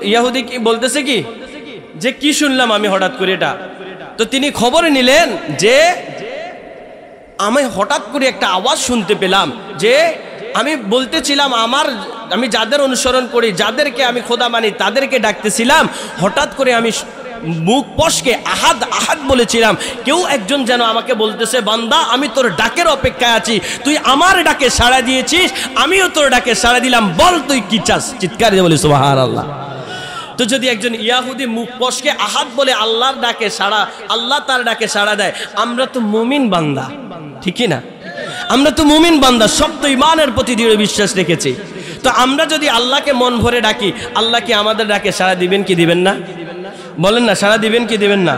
ইয়াহুদি কি বলতেছে, কি যে কি শুনলাম আমি হঠাৎ করে এটা। তো তিনি খবর নিলেন যে আমি হঠাৎ করে একটা আওয়াজ শুনতে পেলাম, যে আমি বলতেছিলাম আমি যাদের অনুসরণ করি, যাদেরকে আমি খোদা মানি, তাদেরকে ডাকতেছিলাম, হঠাৎ করে আমি মুখ পশকে আহাদ আহাদ বলেছিলাম। কেউ একজন যেন আমাকে বলতেছে, বান্দা আমি তোর ডাকের অপেক্ষায় আছি, তুই আমার ডাকে সাড়া দিয়েছিস, আমিও তোর ডাকে সাড়া দিলাম, বল তুই কি চাস। চিৎকার দিয়ে বলি সুবহানাল্লাহ। তো যদি একজন ইয়াহুদি মুখ পশকে আহাদ বলে আল্লাহর ডাকে সাড়া, আল্লাহ তার ডাকে সাড়া দেয়, আমরা তো মুমিন বান্দা, ঠিক না? আমরা তো মুমিন বান্দা, সব তো ইমানের প্রতি দৃঢ় বিশ্বাস রেখেছি। তো আমরা যদি আল্লাহকে মন ভরে ডাকি, আল্লাহ কি আমাদের ডাকে সাড়া দিবেন কি দিবেন না? বলেন না, সাড়া দিবেন কি দিবেন না?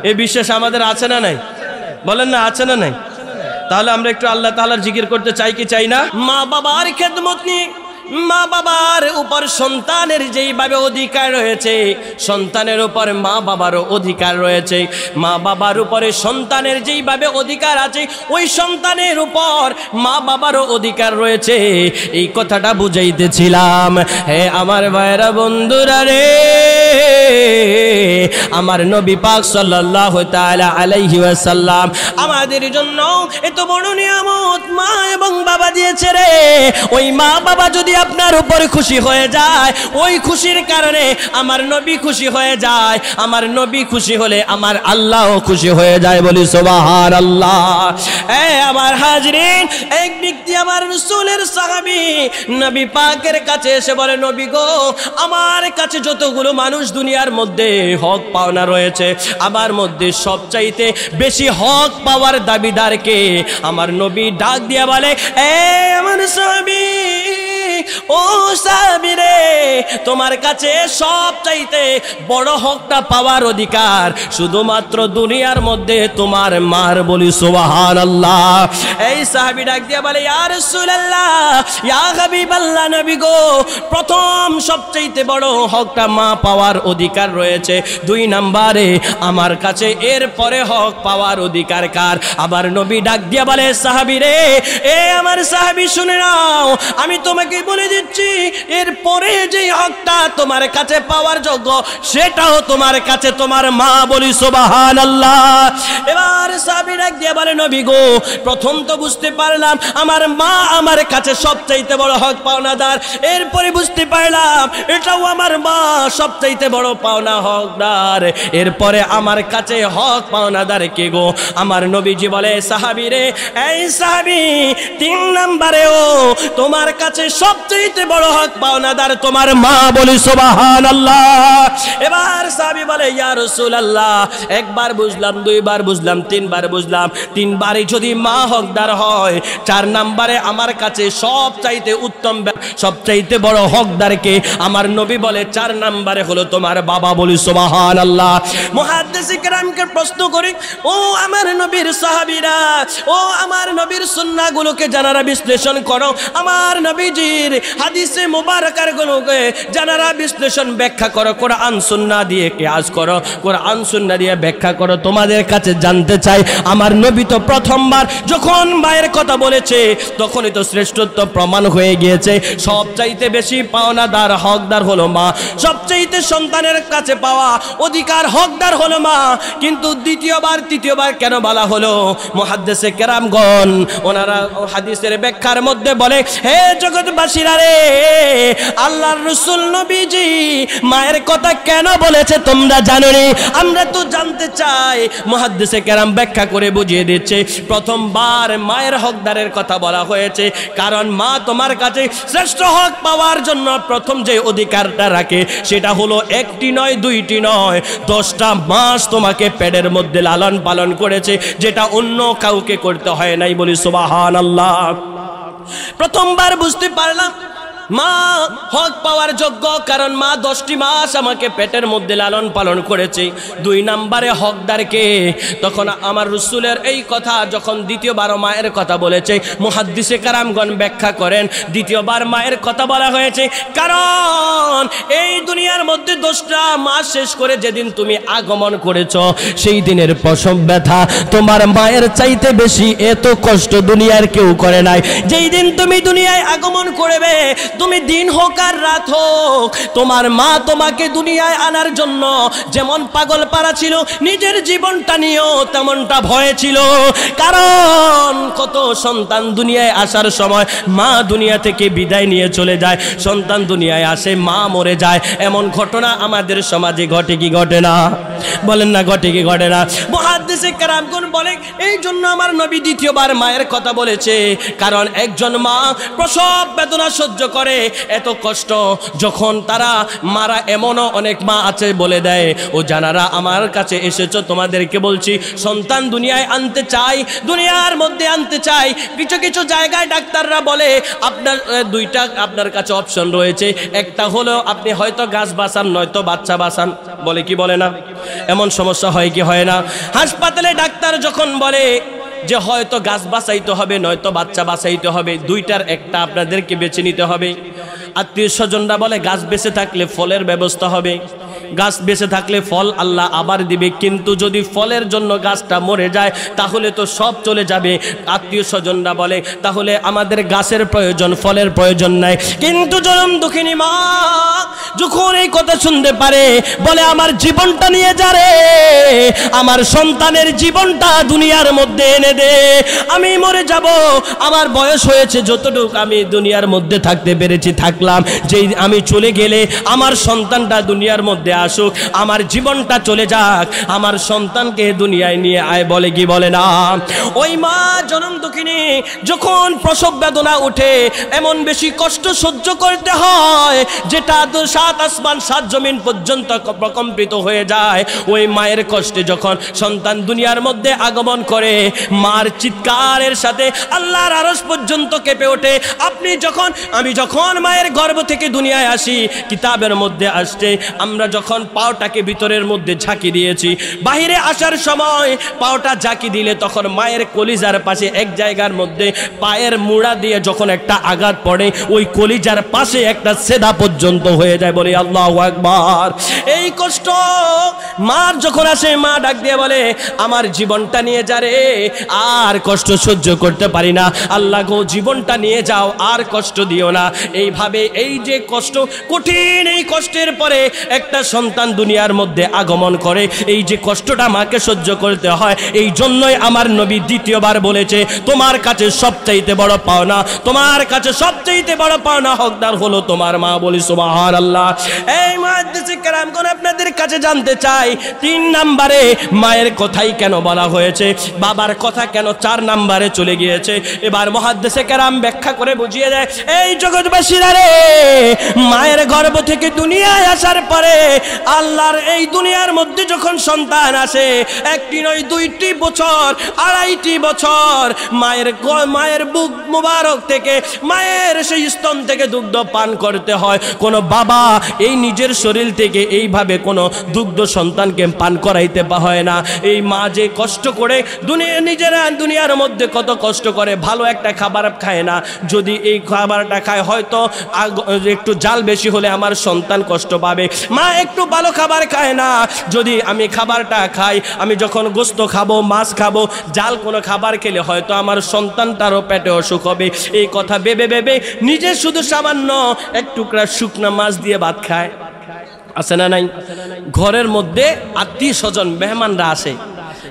এই বিশ্বাস আমাদের আছে না নাই? বলেন না, আছে না নাই? তাহলে আমরা একটু আল্লাহ তাআলার জিকির করতে চাই কি চাই না? মা বাবার খেদমত নিয়ে, মা বাবার উপর সন্তানের যেইভাবে অধিকার রয়েছে, সন্তানের উপর মা বাবারও অধিকার রয়েছে। মা বাবার উপরে সন্তানের যেইভাবে অধিকার আছে, ওই সন্তানের উপর মা বাবারও অধিকার রয়েছে। এই কথাটা বুঝাইতেছিলাম। হে আমার ভাইরা বন্ধুরা রে, আমার নবী পাক সাল্লাল্লাহু তাআলা আলাইহি ওয়াসাল্লাম আমাদের জন্য এত বড় নিয়ামত মা এবং বাবা দিয়েছে রে। ওই মা বাবা যদি আপনার উপরে খুশি হয়ে যায়, ওই খুশির কারণে আমার নবী খুশি হয়ে যায়, আমার নবী খুশি হলে আমার আল্লাহও খুশি হয়ে যায়, বলি সুবহানাল্লাহ। আমার হাজরিন, এক ব্যক্তি আমার রাসূলের সাহাবী নবী পাকের কাছে এসে বলে, নবী গো, আমার কাছে যতগুলো মানুষ দুনিয়ার মধ্যে হক পাওনা রয়েছে, আমার মধ্যে সবচাইতে বেশি হক পাওয়ার দাবিদারকে? আমার নবী ডাক দিয়ে বলে, আমার সাহাবী, ও সাহাবী রে, তোমার কাছে সবচাইতে বড় হকটা পাওয়ার অধিকার শুধুমাত্র দুনিয়ার মধ্যে তোমার মার, বলি সুবহানাল্লাহ। এই সাহাবী ডাক দিয়ে বলে, ইয়া রাসূলুল্লাহ, ইয়া হাবিবাল্লাহ, নবী গো, প্রথম সবচাইতে বড় হকটা মা পাওয়ার অধিকার রয়েছে, 2 নম্বরে আমার কাছে, এরপরে হক পাওয়ার অধিকার কার? আবার নবী ডাক দিয়ে বলে, সাহাবী রে, আমার সাহাবী শুনে নাও, আমি তোমাকে বলে বলে দিচ্ছি এরপরে যে হকটা তোমার কাছে পাওয়ার যোগ্য সেটাও তোমার কাছে তোমার মা। বলি সুবহানাল্লাহ। এবার সাহাবী ডাক দিয়ে বলে নবী গো, প্রথম তো বুঝতে পারলাম আমার মা আমার কাছে সবচাইতে বড় হক পাওনাদার, এরপরে বুঝতে পারলাম এটাও আমার মা সবচাইতে বড় পাওনা হকদার, এরপরে আমার কাছে হক পাওনাদার কে গো? আমার নবীজি বলে সাহাবী রে, এই সাহাবী 3 নম্বরেও তোমার কাছে সবচাইতে বড় হক পাওনাদার তোমার মা। বলি সুবহানাল্লাহ। এবার সাহাবী বলে ইয়া রাসূলুল্লাহ, একবার বুঝলাম, দুইবার বুঝলাম, তিনবার বুঝলাম, তিনবারই যদি মা হকদার হয়, 4 নম্বরে আমার কাছে সবচাইতে উত্তম সবচাইতে বড় হকদার কে? আমার নবী বলে 4 নম্বরে হলো তোমার বাবা। বলি সুবহানাল্লাহ। মুহাদ্দিসে কেরামকে প্রশ্ন করি, ও আমার নবীর সাহাবীরা, ও আমার নবীর সুন্নাহগুলোকে যারা বিশ্লেষণ করো, আমার নবীজির হাদিসে মুবারকার গুলোকে যারা বিশ্লেষণ ব্যাখ্যা করো, কোরআন সুন্নাহ দিয়ে কিয়াস করো, কোরআন সুন্নাহ দিয়ে ব্যাখ্যা করো, তোমাদের কাছে জানতে চাই আমার নবী তো প্রথমবার যখন মায়ের কথা বলেছে তখনই তো শ্রেষ্ঠত্ব প্রমাণ হয়ে গিয়েছে, সবচাইতে বেশি পাওনাদার হকদার হলো মা, সবচাইতে সন্তানের কাছে পাওয়া অধিকার হকদার হলো মা, কিন্তু দ্বিতীয়বার তৃতীয়বার কেন বলা হলো? মুহাদ্দিসে কেরামগণ ওনারা হাদিসের ব্যাখ্যার মধ্যে বলে, হে জগৎবাসীরা রে, আল্লাহর রাসূল নবীজি মায়ের কথা কেন বলেছে তোমরা জানো নি? আমরা তো জানতে চাই। মুহাদ্দিসে কেরাম ব্যাখ্যা করে বুঝিয়ে দিচ্ছে, প্রথমবার মায়ের হকদারের কথা বলা হয়েছে কারণ মা তোমার কাছে শ্রেষ্ঠ হক পাওয়ার জন্য প্রথম যে অধিকারটা রাখে সেটা হলো একটি নয়, দুইটি নয়, 10টা মাস তোমাকে পেটের মধ্যে লালন পালন করেছে, যেটা অন্য কাউকে করতে হয় নাই। বলি সুবহানাল্লাহ। প্রথমবার বুঝতে পারলাম মা হক পাওয়ার যোগ্য কারণ মা 10টি মাস আমাকে পেটের মধ্যে লালন পালন করেছে। 2 নম্বরে হকদারকে, তখন আমার রাসূলের এই কথা যখন দ্বিতীয়বার মায়ের কথা বলেছে, মুহাদ্দিসে কেরামগণ ব্যাখ্যা করেন দ্বিতীয়বার মায়ের কথা বলা হয়েছে কারণ এই দুনিয়ার মধ্যে 10টা মাস শেষ করে যেদিন তুমি আগমন করেছ সেই দিনের প্রসব ব্যথা তোমার মায়ের চাইতে বেশি এত কষ্ট দুনিয়ার কেউ করে নাই। যেই দিন তুমি দুনিয়ায় আগমন করবে, তুমি দিন হোক আর রাত হোক, তোমার মা তোমাকে দুনিয়ায় আনার জন্য যেমন পাগল পারা ছিল, নিজের জীবনটা নিয়েও তেমনটা ভয় ছিল। কারণ কত সন্তান দুনিয়ায় আসার সময় মা দুনিয়া থেকে বিদায় নিয়ে চলে যায়, সন্তান দুনিয়ায় আসে মা মরে যায়, এমন ঘটনা আমাদের সমাজে ঘটে কি ঘটে না? বলেন না ঘটে কি ঘটে না? মুহাদ্দিসে কেরামগণ বলে এই জন্য আমার নবী দ্বিতীয়বার মায়ের কথা বলেছে কারণ একজন মা প্রসব বেদনা সহ্য করে, এত কষ্ট যখন তারা মারা, এমনও অনেক মা আছে বলে দেয়, ও জানারা আমার কাছে এসেছো তোমাদেরকে বলছি সন্তান দুনিয়ায় আনতে চাই, দুনিয়ার মধ্যে আনতে চাই। কিছু কিছু জায়গায় ডাক্তাররা বলে আপনার 2টা আপনার কাছে অপশন রয়েছে, একটা হলো আপনি হয়তো গাছ বাঁচান নয়তো বাচ্চা বাঁচান, বলে কি বলে না? এমন সমস্যা হয় কি হয় না? হাসপাতালে ডাক্তার যখন বলে যে হয়তো গাছ বাঁচাইতে হবে নয়তো বাচ্চা বাঁচাইতে হবে, 2টার একটা আপনাদেরকে বেছে নিতে হবে। আত্মীয় স্বজনরা বলে গাছ বেঁচে থাকলে ফলের ব্যবস্থা হবে, গাছ বেঁচে থাকলে ফল আল্লাহ আবার দিবে, কিন্তু যদি ফলের জন্য গাছটা মরে যায় তাহলে তো সব চলে যাবে। আত্মীয় স্বজনরা বলে তাহলে আমাদের গাছের প্রয়োজন, ফলের প্রয়োজন নাই। কিন্তু জনম দুঃখিনী মা যখন এই কথা শুনতে পারে বলে আমার জীবনটা নিয়ে যা রে, আমার সন্তানের জীবনটা দুনিয়ার মধ্যে এনে দে, আমি মরে যাব, আমার বয়স হয়েছে যতটুকু আমি দুনিয়ার মধ্যে থাকতে পেরেছি থাকলাম, যেই আমি চলে গেলে আমার সন্তানটা দুনিয়ার মধ্যে আসুক, আমার জীবনটা চলে যাক, আমার সন্তানকে দুনিয়ায় নিয়ে আয়, বলে কি বলে না? ওই মা জনম দুঃখিনী যখন প্রসব বেদনা উঠে এমন বেশি কষ্ট সহ্য করতে হয় যেটা 7 আসমান 7 জমিন পর্যন্ত প্রকম্পিত হয়ে যায়। ওই মায়ের কষ্টে যখন সন্তান দুনিয়ার মধ্যে আগমন করে মার চিৎকারের সাথে আল্লাহর আরশ পর্যন্ত কেঁপে ওঠে। আমি যখন মায়ের গর্ভ থেকে দুনিয়ায় আসি, কিতাবের মধ্যে আসছে আমরা যখন পাওটাকে ভিতরের মধ্যে ঝাঁকি দিয়েছি, বাহিরে আসার সময় পাওটা ঝাঁকি দিলে তখন মায়ের কলিজার পাশে এক জায়গার মধ্যে পায়ের মুড়া দিয়ে যখন একটা আঘাত পড়ে, ওই কলিজার পাশে একটা সেদা পর্যন্ত হয়ে যায়। বলে আল্লাহু আকবার। এই কষ্ট মার যখন আসে, মা ডাক দিয়ে বলে আমার জীবনটা নিয়ে যা রে, আর কষ্ট সহ্য করতে পারি না, আল্লাহ গো জীবনটা নিয়ে যাও, আর কষ্ট দিও না। এইভাবে এই যে কষ্ট, কঠিন এই কষ্টের পরে একটা সন্তান দুনিয়ার মধ্যে আগমন করে, এই যে কষ্টটা মাকে সহ্য করতে হয়, এই জন্যই আমার নবী দ্বিতীয়বার বলেছে তোমার কাছে সবচাইতে বড় পাওনা, তোমার কাছে সবচাইতে বড় পাওনা হকদার হলো তোমার মা। বলি সুবহানাল্লাহ। এই মুহাদ্দিসে কেরামগণ আপনাদের কাছে জানতে চাই, 3 নম্বরে মায়ের কথাই কেন বলা হয়েছে, বাবার কথা কেন 4 নম্বরে চলে গিয়েছে? এবার মুহাদ্দিসে কেরাম ব্যাখ্যা করে বুঝিয়ে দেয়, এই জগৎবাসীরা রে, মায়ের গর্ভ থেকে দুনিয়ায় আসার পরে আল্লাহর এই দুনিয়ার মধ্যে যখন সন্তান আসে, 1টি নয় 2টি বছর, 2.5টি বছর মায়ের বুক মুবারক থেকে, মায়ের সেই স্তন থেকে দুগ্ধ পান করতে হয়। কোনো বাবা এই নিজের শরীর থেকে এইভাবে কোনো দুগ্ধ সন্তানকে পান করাইতে হয় না। এই মা যে কষ্ট করে নিজেরা দুনিয়ার মধ্যে কত কষ্ট করে, ভালো একটা খাবার খায় না, যদি এই খাবারটা খায় হয়তো একটু জাল বেশি হলে আমার সন্তান কষ্ট পাবে। মা একটু ভালো খাবার খায় না, যদি আমি খাবারটা খাই, আমি যখন গোস্ত খাবো, মাছ খাবো, জাল কোনো খাবার খেলে হয়তো আমার সন্তানটারও পেটে অসুখ হবে। এই কথা ভেবে ভেবে নিজে শুধু সামান্য এক টুকরা শুকনা মাছ দিয়ে ভাত খায়, আছে না নাই? ঘরের মধ্যে আত্মীয় স্বজন মেহমানরা আসে,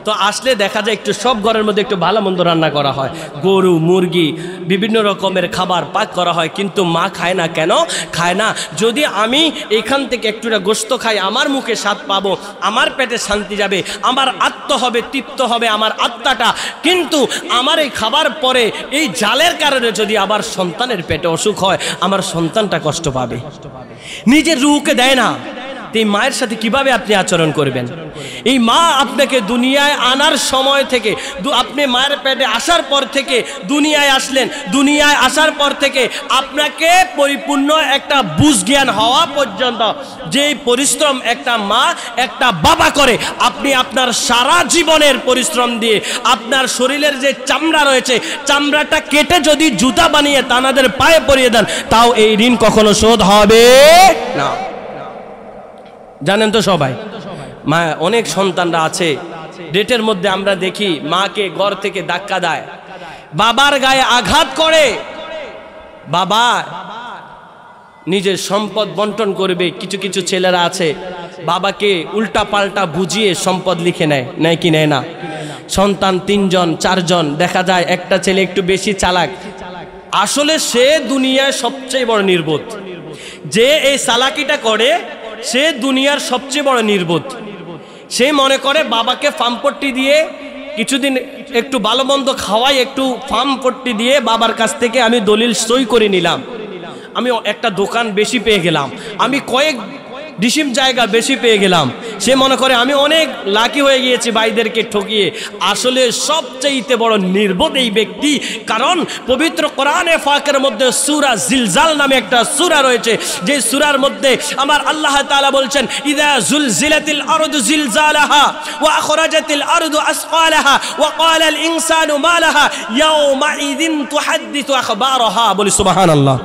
তো আসলে দেখা যায় একটু সব ঘরের মধ্যে একটু ভালো মন্দ রান্না করা হয়, গরু মুরগি বিভিন্ন রকমের খাবার পাক করা হয়, কিন্তু মা খায় না। কেন খায় না? যদি আমি এখান থেকে একটুটা গোস্ত খাই, আমার মুখে স্বাদ পাবো, আমার পেটে শান্তি যাবে, আমার আত্মা হবে, তৃপ্ত হবে আমার আত্মাটা, কিন্তু আমার এই খাবার পরে এই জালের কারণে যদি আবার সন্তানের পেটে অসুখ হয়, আমার সন্তানটা কষ্ট পাবে। নিজের রুহকে দেয় না। এই মায়ের সাথে কিভাবে আপনি আচরণ করবেন? এই মা আপনাকে দুনিয়ায় আনার সময় থেকে, আপনি মায়ের পেটে আসার পর থেকে দুনিয়ায় আসলেন, দুনিয়ায় আসার পর থেকে আপনাকে পরিপূর্ণ একটা বুঝ জ্ঞান হওয়া পর্যন্ত যেই পরিশ্রম একটা মা একটা বাবা করে, আপনি আপনার সারা জীবনের পরিশ্রম দিয়ে আপনার শরীরের যে চামড়া রয়েছে, চামড়াটা কেটে যদি জুতা বানিয়ে তানাদের পায়ে পরিয়ে দেন, তাও এই ঋণ কখনো শোধ হবে না। জানেন তো সবাই, মা অনেক সন্তানরা আছে ডেটের মধ্যে আমরা দেখি মাকে ঘর থেকে ধাক্কা দেয়, বাবার গায়ে আঘাত করে, বাবা নিজের সম্পদ বন্টন করবে। কিছু কিছু ছেলেরা আছে বাবাকে উল্টা পাল্টা বুঝিয়ে সম্পদ লিখে নেয়, নেয় কি নেয় না? সন্তান 3 জন 4 জন, দেখা যায় একটা ছেলে একটু বেশি চালাক, আসলে সে দুনিয়ায় সবচেয়ে বড় নির্বোধ। যে এই চালাকিটা করে সে দুনিয়ার সবচেয়ে বড় নির্বোধ। সে মনে করে বাবাকে ফার্মপট্টি দিয়ে কিছুদিন একটু ভালো মন্দ খাওয়াই, একটু ফার্মপট্টি দিয়ে বাবার কাছ থেকে আমি দলিল সই করে নিলাম, আমি একটা দোকান বেশি পেয়ে গেলাম, আমি কয়েক ডিসিম জায়গা বেশি পেয়ে গেলাম, সে মনে করে আমি অনেক লাকি হয়ে গিয়েছি ভাইদেরকে ঠকিয়ে। আসলে সবচেয়ে বড় নির্বোধ এই ব্যক্তি, কারণ পবিত্র কোরআনে পাকের মধ্যে সূরা জিলজাল নামে একটা সূরা রয়েছে, যে সূরার মধ্যে আমার আল্লাহ তাআলা বলছেন, ইযা জুলজিলাতিল আরদু জিলজালাহা ওয়া আখরাজাতিল আরদু আসকালাহা ওয়া ক্বালাল ইনসানু মা লাহা ইয়াওমাইযিন তুহাদ্দিসু আখবারাহা। বলি সুবহানাল্লাহ।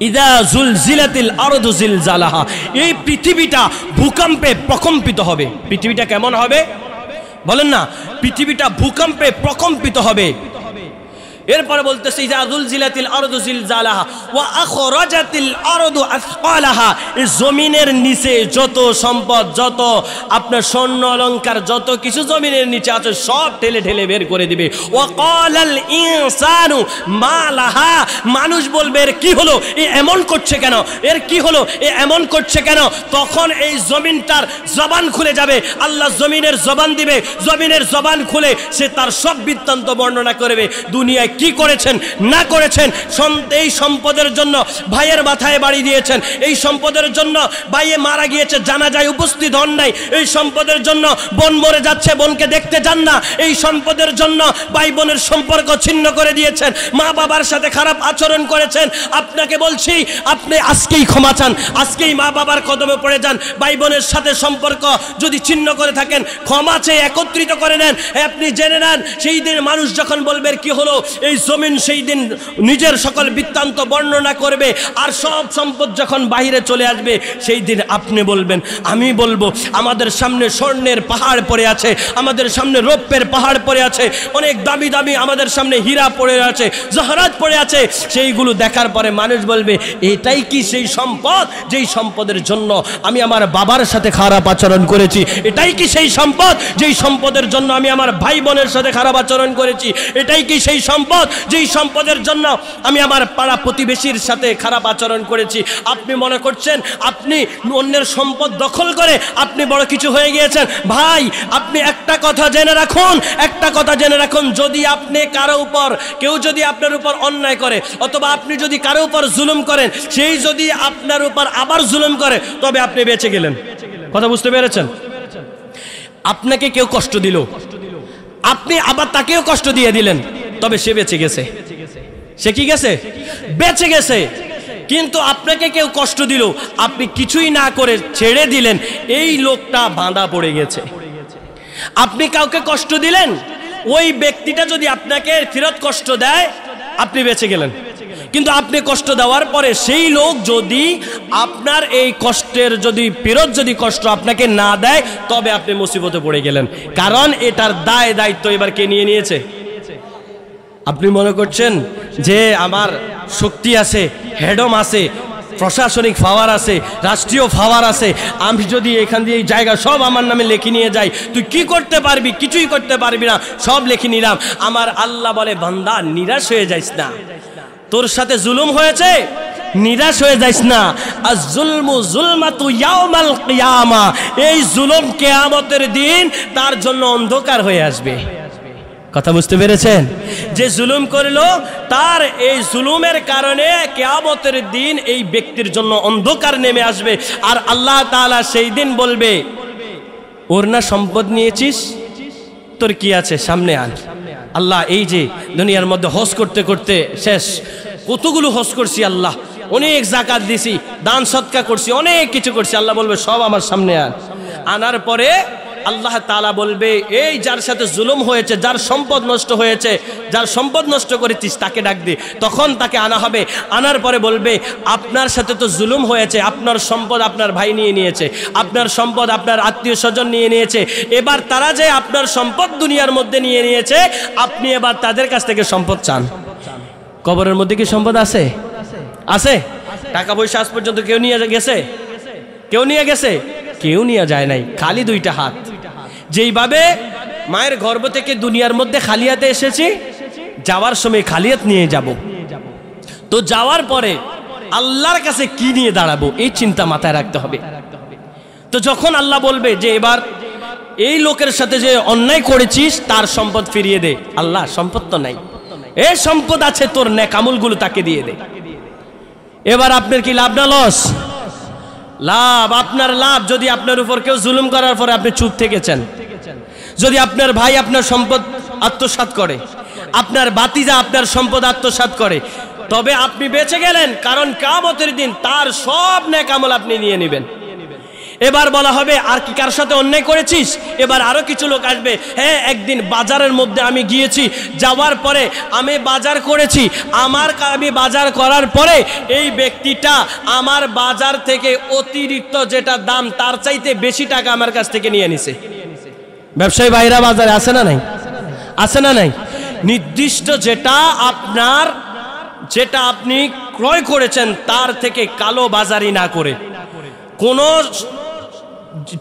ইযা জুলজিলাতিল আরদু জিলজালাহা, এই পৃথিবীটা ভূকম্পে প্রকম্পিত হবে। পৃথিবীটা কেমন হবে বলেন না? পৃথিবীটা ভূকম্পে প্রকম্পিত হবে। এরপরে বলতেছে ইযা জুলজিলাতিল আরদু জিলজালাহা ওয়া আখরাজাতিল আরদু আসকালাহা, এই জমিনের নিচে যত সম্পদ, যত আপনার স্বর্ণ অলংকার, যত কিছু জমিনের নিচে আছে সব ঠেলে ঠেলে বের করে দিবে। ওয়া ক্বালাল ইনসানু মা লাহা, মানুষ বলবে এর কি হলো, এ এমন করছে কেন, এর কি হলো, এ এমন করছে কেন? তখন এই জমিনটার জবান খুলে যাবে, আল্লাহ জমিনের জবান দিবে, জমিনের জবান খুলে সে তার সব বৃত্তান্ত বর্ণনা করবে। দুনিয়ায় কি করেছেন না করেছেন, এই সম্পদের জন্য ভাইয়ের মাথায় বাড়ি দিয়েছেন, এই সম্পদের জন্য ভাইয়ে মারা গিয়েছে জানাজায় উপস্থিত হন নাই, এই সম্পদের জন্য বোন মরে যাচ্ছে বোনকে দেখতে যান না, এই সম্পদের জন্য ভাই বোনের সম্পর্ক ছিন্ন করে দিয়েছেন, মা বাবার সাথে খারাপ আচরণ করেছেন। আপনাকে বলছি আপনি আজকেই ক্ষমা চান, আজকেই মা বাবার কদমে পড়ে যান। ভাই বোনের সাথে সম্পর্ক যদি ছিন্ন করে থাকেন ক্ষমা চেয়ে একত্রিত করে নেন। আপনি জেনে নেন সেই দিন মানুষ যখন বলবে কি হলো এই জমিন, সেই দিন নিজের সকল বৃত্তান্ত বর্ণনা করবে, আর সব সম্পদ যখন বাইরে চলে আসবে সেই দিন আপনি বলবেন, আমি বলবো আমাদের সামনে স্বর্ণের পাহাড় পড়ে আছে, আমাদের সামনে রৌপ্যের পাহাড় পড়ে আছে, অনেক দামি দামি আমাদের সামনে হীরা পড়ে আছে, জহরাত পড়ে আছে। সেইগুলো দেখার পরে মানুষ বলবে এটাই কি সেই সম্পদ যেই সম্পদের জন্য আমি আমার বাবার সাথে খারাপ আচরণ করেছি? এটাই কি সেই সম্পদ যেই সম্পদের জন্য আমি আমার ভাই বোনের সাথে খারাপ আচরণ করেছি? এটাই কি সেই সম্পদ যেই সম্পদের জন্য আমি আমার পাড়া প্রতিবেশীর সাথে খারাপ আচরণ করেছি? আপনি মনে করছেন আপনি অন্যের সম্পদ দখল করে আপনি বড় কিছু হয়ে গিয়েছেন? ভাই আপনি একটা কথা জেনে রাখুন, একটা কথা জেনে রাখুন, যদি আপনি কারো উপর, কেউ যদি আপনার উপর অন্যায় করে অথবা আপনি যদি কারো উপর জুলুম করেন, সেই যদি আপনার উপর আবার জুলুম করে তবে আপনি বেঁচে গেলেন। কথা বুঝতে পেরেছেন? আপনাকে কেউ কষ্ট দিল, আপনি আবার তাকেও কষ্ট দিয়ে দিলেন, তবে সে বেঁচে গেছে। সে কি গেছে? বেঁচে গেছে। কিন্তু আপনাকে কেউ কষ্ট দিল, আপনি কিছুই না করে ছেড়ে দিলেন, এই লোকটা বাঁধা পড়ে গেছে। আপনি কাউকে কষ্ট দিলেন, ওই ব্যক্তিটা যদি আপনাকে ফেরত কষ্ট দেয় আপনি বেঁচে গেলেন। কিন্তু আপনি কষ্ট দেওয়ার পরে সেই লোক যদি আপনার এই কষ্টের যদি ফেরত যদি কষ্ট আপনাকে না দেয় তবে আপনি মুসিবতে পড়ে গেলেন। কারণ এটার দায় দায়িত্ব এবার কে নিয়ে নিয়েছে? আপনি মনে করছেন যে আমার শক্তি আছে, হেডম আছে, প্রশাসনিক পাওয়ার আছে, রাষ্ট্রীয় পাওয়ার আছে, আমি যদি এখান দিয়ে এই জায়গা সব আমার নামে লিখে নিয়ে যাই তুই কি করতে পারবি? কিছুই করতে পারবি না, সব লিখে নিলাম। আমার আল্লাহ বলে বান্দা নিরাশ হয়ে যাইস না, তোর সাথে জুলুম হয়েছে নিরাশ হয়ে যাইস না। আজ-জুলমু যুলমাতু ইয়াউমাল কিয়ামা, এই জুলুম কিয়ামতের দিন তার জন্য অন্ধকার হয়ে আসবে। কথা বুঝতে পেরেছেন? যে জুলুম করলো তার এই জুলুমের কারণে কিয়ামতের দিন এই ব্যক্তির জন্য অন্ধকার নেমে আসবে। আর আল্লাহ তাআলা সেই দিন বলবে ওর না সম্পদ নিয়েছিস, তোর কি আছে সামনে আন। আল্লাহ এই যে দুনিয়ার মধ্যে হজ করতে করতে শেষ, কতগুলো হজ করছি আল্লাহ, অনেক যাকাত দিছি, দান সদকা করছি, অনেক কিছু করছি, আল্লাহ বলবে সব আমার সামনে আন। আনার পরে আল্লাহ তাআলা বলবে এই যার সাথে জুলুম হয়েছে, যার সম্পদ নষ্ট হয়েছে, যার সম্পদ নষ্ট করেছিস তাকে ডাক দে। তখন তাকে আনা হবে। আনার পরে বলবে আপনার সাথে তো জুলুম হয়েছে, আপনার সম্পদ আপনার ভাই নিয়ে নিয়েছে, আপনার সম্পদ আপনার আত্মীয় স্বজন নিয়ে নিয়েছে, এবার তারা যে আপনার সম্পদ দুনিয়ার মধ্যে নিয়ে নিয়েছে আপনি এবার তাদের কাছ থেকে সম্পদ চান। কবরের মধ্যে কি সম্পদ আছে? আছে? টাকা পয়সা আজ পর্যন্ত কেউ নিয়ে গেছে? কেউ নিয়ে গেছে? কেউ নিয়ে যায় নাই, খালি দুইটা হাত। যেইভাবে মায়ের গর্ভ থেকে দুনিয়ার মধ্যে খালি হাতে এসেছি, যাওয়ার সময় খালি হাত নিয়ে যাব। তো যাওয়ার পরে আল্লাহর কাছে কি নিয়ে দাঁড়াবো এই চিন্তা মাথায় রাখতে হবে। তো যখন আল্লাহ বলবে যে এবার এই লোকের সাথে যে অন্যায় করেছিস তার সম্পদ ফিরিয়ে দে, আল্লাহ সম্পদ তো নাই, এই সম্পদ আছে তোর নেক আমলগুলো তাকে দিয়ে দে। এবার আপনার কি লাভ না লস? লাভ, আপনার লাভ। যদি আপনার উপর কেউ জুলুম করার পরে আপনি চুপ থেকেছেন, যদি আপনার ভাই আপনার সম্পদ আত্মসাৎ করে, আপনার ভাতিজা আপনার সম্পদ আত্মসাৎ করে, তবে আপনি বেঁচে গেলেন, কারণ কিয়ামতের দিন তার সব নেক আমল আপনি নিয়ে নেবেন। এবার বলা হবে আর কি কার সাথে অন্যায় করেছিস? এবার আরো কিছু লোক আসবে, হ্যাঁ একদিন বাজারের মধ্যে আমি গিয়েছি, যাওয়ার পরে আমি বাজার করেছি, আমি বাজার করার পরে এই ব্যক্তিটা আমার বাজার থেকে অতিরিক্ত যেটা দাম তার চাইতে বেশি টাকা আমার কাছ থেকে নিয়ে নিছে। ব্যবসায়ী ভাইরা বাজারে আছে না নাই? আছে না নাই? নির্দিষ্ট যেটা আপনি ক্রয় করেছেন তার থেকে কালো বাজারি না করে, কোন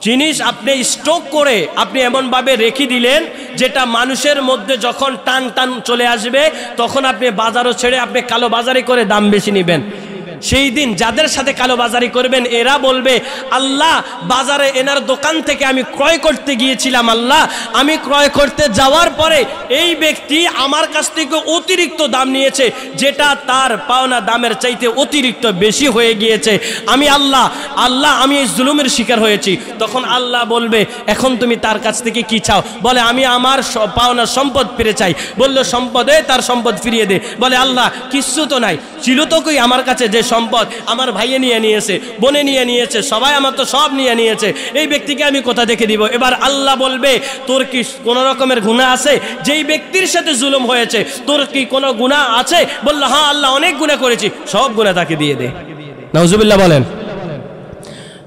জিনিস আপনি স্টক করে আপনি এমনভাবে রেখে দিলেন যেটা মানুষের মধ্যে যখন টান টান চলে আসবে তখন আপনি বাজারও ছেড়ে আপনি কালো বাজারি করে দাম বেশি নেবেন। সেই দিন যাদের সাথে কালোবাজারি করবেন এরা বলবে, আল্লাহ বাজারে এনার দোকান থেকে আমি ক্রয় করতে গিয়েছিলাম, আল্লাহ আমি ক্রয় করতে যাওয়ার পরে এই ব্যক্তি আমার কাছ থেকে অতিরিক্ত দাম নিয়েছে, যেটা তার পাওনা দামের চাইতে অতিরিক্ত বেশি হয়ে গিয়েছে। আমি আল্লাহ আমি এই জুলুমের শিকার হয়েছি। তখন আল্লাহ বলবে, এখন তুমি তার কাছ থেকে কি চাও? বলে আমি আমার পাওনা সম্পদ ফিরে চাই। বললো সম্পদে তার সম্পদ ফিরিয়ে দে। বলে আল্লাহ কিচ্ছু তো নাই, ছিল তো কই আমার কাছে যে সম্পদ? আমার ভাইয়ে নিয়ে নিয়েছে, বোনে নিয়ে নিয়েছে, সবাই আমার তো সব নিয়ে নিয়েছে, এই ব্যক্তিকে আমি কোথা দেখে দিব? এবার আল্লাহ বলবে, তোর কি কোনো রকমের গুনাহ আছে? যেই ব্যক্তির সাথে জুলুম হয়েছে তোর কি কোনো গুনাহ আছে? বললো হ্যাঁ আল্লাহ অনেক গুনাহ করেছি, সব গুনাহ তাকে দিয়ে দে। নাউজুবিল্লাহ বলেন।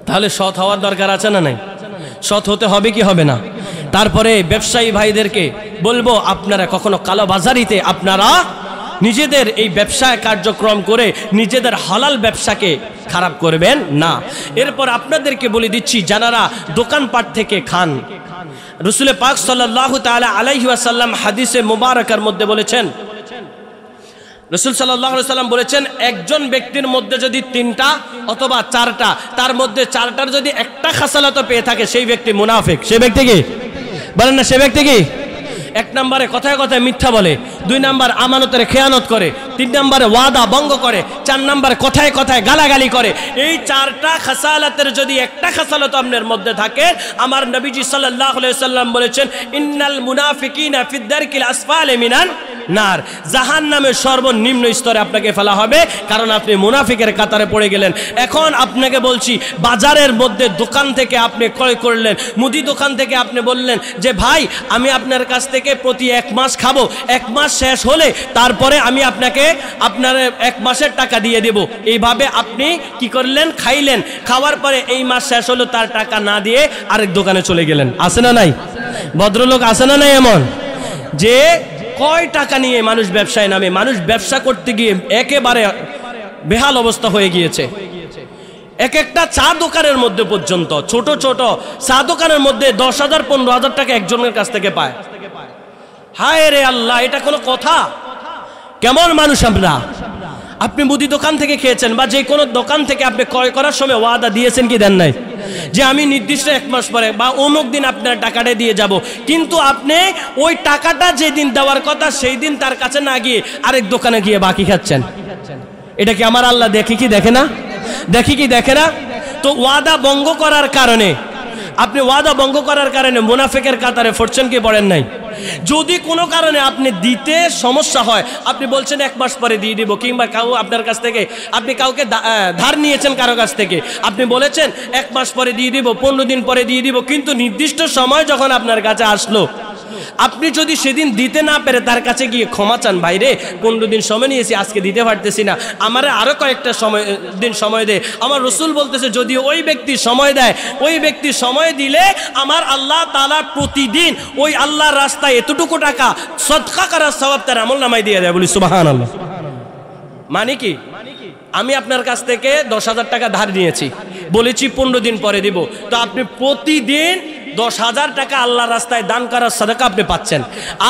তাহলে সৎ হওয়ার দরকার আছে না নাই? সৎ হতে হবে কি হবে না? তারপরে ব্যবসায়ী ভাইদেরকে বলবো, আপনারা কখনো কালোবাজারিতে আপনারা নিজেদের এই ব্যবসায় কার্যক্রম করে নিজেদের হালাল ব্যবসাকে খারাপ করবেন না। এরপর আপনাদেরকে বলে দিচ্ছি, যারা দোকানপাট থেকে খান, রাসূল পাক সাল্লাল্লাহু তাআলা আলাইহি ওয়াসাল্লাম হাদিসে মুবারাকার মধ্যে বলেছেন, রাসূল সাল্লাল্লাহু আলাইহি ওয়াসাল্লাম বলেছেন, একজন ব্যক্তির মধ্যে যদি 3টা অথবা 4টা, তার মধ্যে 4টার যদি একটা খাসালত পেয়ে থাকে সেই ব্যক্তি মুনাফিক। সে ব্যক্তি কি বলেন না? সে ব্যক্তি কি? 1 নম্বরে কথায় কথায় মিথ্যা বলে, 2 নম্বর আমানতের খেয়ানত করে, 3 নম্বরে ওয়াদা ভঙ্গ করে, 4 নম্বরে কথায় কথায় গালাগালি করে। এই 4টা খাসালাতের যদি একটা খাসালত আপনার মধ্যে থাকে, আমার নবীজি সাল্লাল্লাহু আলাইহি ওয়াসাল্লাম বলেছেন, ইন্নাল মুনাফিকিনা ফিদ দারকিল আসফালি মিনান নার, জাহান্নামের সর্বনিম্ন স্তরে আপনাকে ফেলা হবে, কারণ আপনি মুনাফিকের কাতারে পড়ে গেলেন। এখন আপনাকে বলছি, বাজারের মধ্যে দোকান থেকে আপনি ক্রয় করলেন, মুদি দোকান থেকে আপনি বললেন যে ভাই আমি আপনার কাছ থেকে প্রতি 1 মাস খাবো, 1 মাস শেষ হলে তারপরে আমি আপনাকে আপনার 1 মাসের টাকা দিয়ে দেব। এইভাবে আপনি কি করলেন? খাইলেন, খাওয়ার পরে এই মাস শেষ হলো, তার টাকা না দিয়ে আরেক দোকানে চলে গেলেন। আছে না নাই? ভদ্রলোক আছে না নাই? এমন যে কয় টাকা নিয়ে মানুষ ব্যবসায় নামে, মানুষ ব্যবসা করতে গিয়ে একেবারে বেহাল অবস্থা হয়ে গিয়েছে। এক একটা চা দোকানের মধ্যে পর্যন্ত, ছোট ছোট চা দোকানের মধ্যে 10,000 15,000 টাকা একজনের কাছ থেকে পায়। হায় রে আল্লাহ, এটা কোনো কথা? কেমন মানুষ আমরা? আপনি মুদি দোকান থেকে খেয়েছেন বা যে কোনো দোকান থেকে আপনি ক্রয় করার সময় ওয়াদা দিয়েছেন কি দেন নাই? যে আমি নির্দিষ্ট 1 মাস পরে বা অমুক দিন আপনার টাকাটা দিয়ে যাব, কিন্তু আপনি ওই টাকাটা যেদিন দেওয়ার কথা সেই দিন তার কাছে না গিয়ে আরেক দোকানে গিয়ে বাকি খাচ্ছেন। এটা কি আমার আল্লাহ দেখে কি দেখে না? দেখি কি দেখে না? তো ওয়াদা ভঙ্গ করার কারণে, আপনি ওয়াদা ভঙ্গ করার কারণে মুনাফিকের কাতারে পড়ছেন কি পড়েন নাই? যদি কোনো কারণে আপনি দিতে সমস্যা হয়, আপনি বলছেন 1 মাস পরে দিয়ে দিব, কিংবা আপনার কাছ থেকে আপনি কাউকে ধার নিয়েছেন কারো কাছ থেকে, আপনি বলেছেন 1 মাস পরে দিয়ে দিব, 15 দিন পরে দিয়ে দিব, কিন্তু নির্দিষ্ট সময় যখন আপনার কাছে আসলো, আপনি যদি সেদিন দিতে না পেরে তার কাছে গিয়ে ক্ষমা চান, ভাইরে 15 দিন সময় নিয়েছি, আজকে দিতে পারতেছি না, আমার আরো কয়েকটা দিন সময় দে। আমার রাসূল বলতেছে, যদি ওই ব্যক্তি সময় দেয়, ওই ব্যক্তি সময় দিলে আমার আল্লাহ তাআলা প্রতিদিন ওই আল্লাহর রাস্তায় এতটুকু টাকা সদকা করার সওয়াব তার আমলনামায় দিয়ে দেয়। বলি সুবহানাল্লাহ। মানে কি? আমি আপনার কাছ থেকে 10,000 টাকা ধার নিয়েছি, বলেছি 15 দিন পরে দিব, তো আপনি প্রতিদিন 10,000 টাকা আল্লাহর রাস্তায় দান করার সাদাকা আপনি পাচ্ছেন।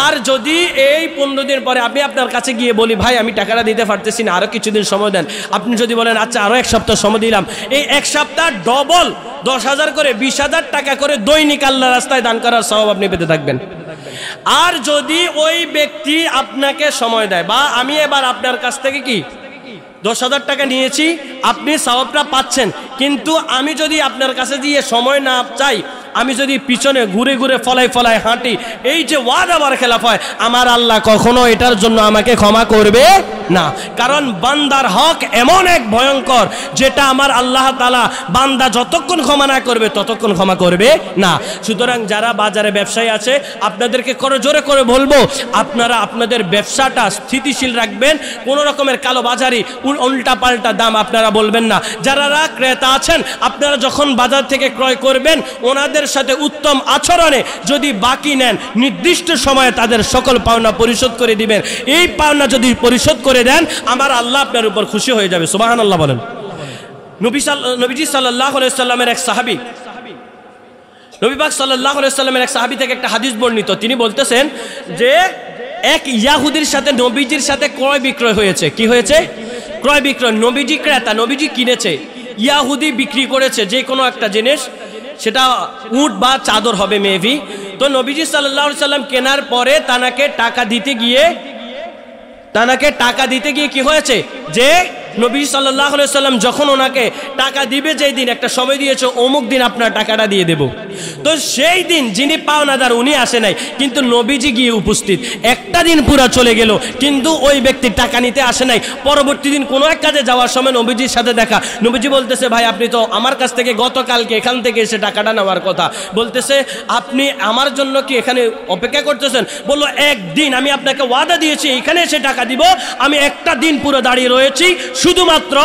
আর যদি এই 15 দিন পরে আমি আপনার কাছে গিয়ে বলি, ভাই আমি টাকাটা দিতে পারতেছি না, আরো কিছুদিন সময় দেন, আপনি যদি বলেন আচ্ছা আরো 1 সপ্তাহ সময় দিলাম, এই 1 সপ্তাহ ডবল 10,000 করে 20,000 টাকা করে দৈনিক আল্লাহর রাস্তায় দান করার সওয়াব আপনি পেতে থাকবেন। আর যদি ওই ব্যক্তি আপনাকে সময় দেয়, বা আমি এবার আপনার কাছ থেকে কি 10,000 টাকা নিয়েছি, আপনি সওয়াবটা পাচ্ছেন, কিন্তু আমি যদি আপনার কাছে গিয়ে সময় না চাই, আমি যদি পিছনে ঘুরে ঘুরে ফলায় ফলায় হাঁটি, এই যে ওয়াদা বার খেলাফ হয়, আমার আল্লাহ কখনো এটার জন্য আমাকে ক্ষমা করবে না। কারণ বান্দার হক এমন এক ভয়ঙ্কর, যেটা আমার আল্লাহ তাআলা বান্দা যতক্ষণ ক্ষমা না করবে ততক্ষণ ক্ষমা করবে না। সুতরাং যারা বাজারে ব্যবসায়ী আছে, আপনাদেরকে জোরে করে বলবো, আপনারা আপনাদের ব্যবসাটা স্থিতিশীল রাখবেন, কোনো রকমের কালো বাজারি উল্টা পাল্টা দাম আপনারা বলবেন না। যারা ক্রেতা আছেন, আপনারা যখন বাজার থেকে ক্রয় করবেন, ওনাদের সাথে উত্তম আচরণে যদি বাকি নেন, নির্দিষ্ট সময়ে তাদের সকল পাওনা পরিশোধ করে দিবেন। এই পাওনা যদি পরিশোধ করে দেন, আমার আল্লাহ আপনার উপর খুশি হয়ে যাবে। সুবহানাল্লাহ বলেন। নবীজি সাল্লাল্লাহু আলাইহি ওয়াসাল্লামের এক সাহাবী, নবী পাক সাল্লাল্লাহু আলাইহি ওয়াসাল্লামের এক সাহাবী থেকে একটা হাদিস বর্ণিত। তিনি বলতেছেন যে এক ইয়াহুদির সাথে নবীজির সাথে ক্রয় বিক্রয় হয়েছে। কি হয়েছে? ক্রয় বিক্রয়, নবীজি ক্রেতা, নবীজি কিনেছে, ইয়াহুদি বিক্রি করেছে যে কোনো একটা জিনিস, সেটা উট বা চাদর হবে মেবি। তো নবীজি সাল্লাল্লাহু আলাইহি সাল্লাম কেনার পরে তানাকে টাকা দিতে গিয়ে কি হয়েছে যে নবী সাল্লাল্লাহু আলাইহি সাল্লাম যখন ওনাকে টাকা দিবে, যেই দিন একটা সময় দিয়েছে অমুক দিন আপনার টাকাটা দিয়ে দেব, তো সেই দিন যিনি পাওনাদার উনি আসে নাই, কিন্তু নবীজি গিয়ে উপস্থিত। একটা দিন পুরা চলে গেল কিন্তু ওই ব্যক্তি টাকা নিতে আসে নাই। পরবর্তী দিন কোনো এক কাজে যাওয়ার সময় নবীজির সাথে দেখা, নবীজি বলতেছে ভাই আপনি তো আমার কাছ থেকে গতকালকে এখান থেকে এসে টাকাটা নেওয়ার কথা, বলতেছে আপনি আমার জন্য কি এখানে অপেক্ষা করতেছেন? বললো একদিন আমি আপনাকে ওয়াদা দিয়েছি এখানে এসে টাকা দিব, আমি একটা দিন পুরো দাঁড়িয়ে রয়েছি শুধুমাত্র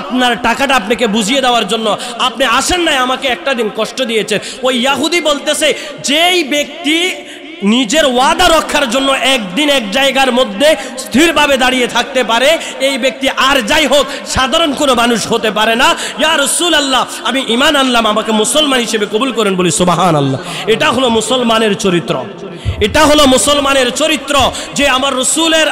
আপনার টাকাটা আপনাকে বুঝিয়ে দেওয়ার জন্য, আপনি আসেন নাই, আমাকে একটা দিন কষ্ট দিয়েছেন। ওই ইয়াহুদি বলতেছে যেই ব্যক্তি নিজের ওয়াদা রক্ষার জন্য একদিন এক জায়গার মধ্যে স্থিরভাবে দাঁড়িয়ে থাকতে পারে, এই ব্যক্তি আর যাই হোক সাধারণ কোনো মানুষ হতে পারে না। ইয়া রাসূলুল্লাহ আমি ঈমান আনলাম, আমাকে মুসলমান হিসেবে কবুল করেন, বলি সুবহানাল্লাহ। এটা হলো মুসলমানের চরিত্র, এটা হলো মুসলমানের চরিত্র, যে আমার রাসূলের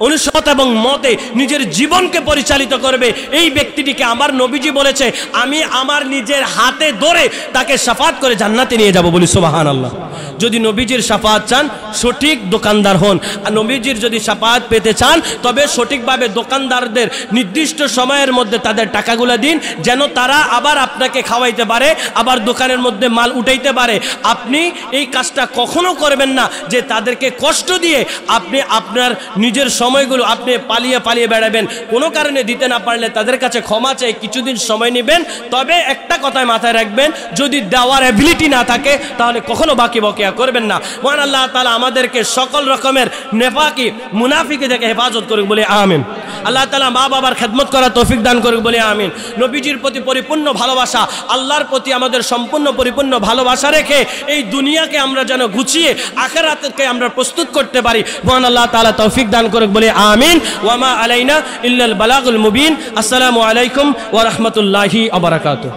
অনুসরণ এবং মতে নিজের জীবনকে পরিচালিত করবে। এই ব্যক্তিটিকে আমার নবীজি বলেছে আমি আমার নিজের হাতে ধরে তাকে শাফাত করে জান্নাতে নিয়ে যাব, বলি সুবহানাল্লাহ। যদি নবীজির শাফাত চান সঠিক দোকানদার হন, আর নবীজির যদি শাফাত পেতে চান তবে সঠিকভাবে দোকানদারদের নির্দিষ্ট সময়ের মধ্যে তাদের টাকাগুলো দিন, যেন তারা আবার আপনাকে খাওয়াইতে পারে, আবার দোকানের মধ্যে মাল উঠাইতে পারে। আপনি এই কাজটা কখনো করবেন না যে তাদেরকে কষ্ট দিয়ে আপনি আপনার নিজের সময়গুলো আপনি পালিয়ে বেড়াবেন। কোনো কারণে দিতে না পারলে তাদের কাছে ক্ষমা চাই, কিছুদিন সময় নেবেন। তবে একটা কথায় মাথায় রাখবেন, যদি দেওয়ার অ্যাবিলিটি না থাকে তাহলে কখনো বাকি বকেয়া করবেন না। মহান আল্লাহ তাআলা আমাদেরকে সকল রকমের নেফাকি মুনাফিকি থেকে হেফাজত করুক, বলে আমিন। আল্লাহ তাআলা মা বাবার খেদমত করার তৌফিক দান করুক, বলে আমিন। নবীজির প্রতি পরিপূর্ণ ভালোবাসা, আল্লাহর প্রতি আমাদের সম্পূর্ণ পরিপূর্ণ ভালোবাসা রেখে এই দুনিয়াকে আমরা যেন গুছিয়ে আখিরাতকে আমরা প্রস্তুত করতে পারি, মহান আল্লাহ তাআলা তৌফিক দান করুক, বলে আমিন। ওয়া মা আলাইনা ইল্লাল বালাগুল মুবিন। আসসালামু আলাইকুম ওয়া রাহমাতুল্লাহি ওয়া বারাকাতুহু।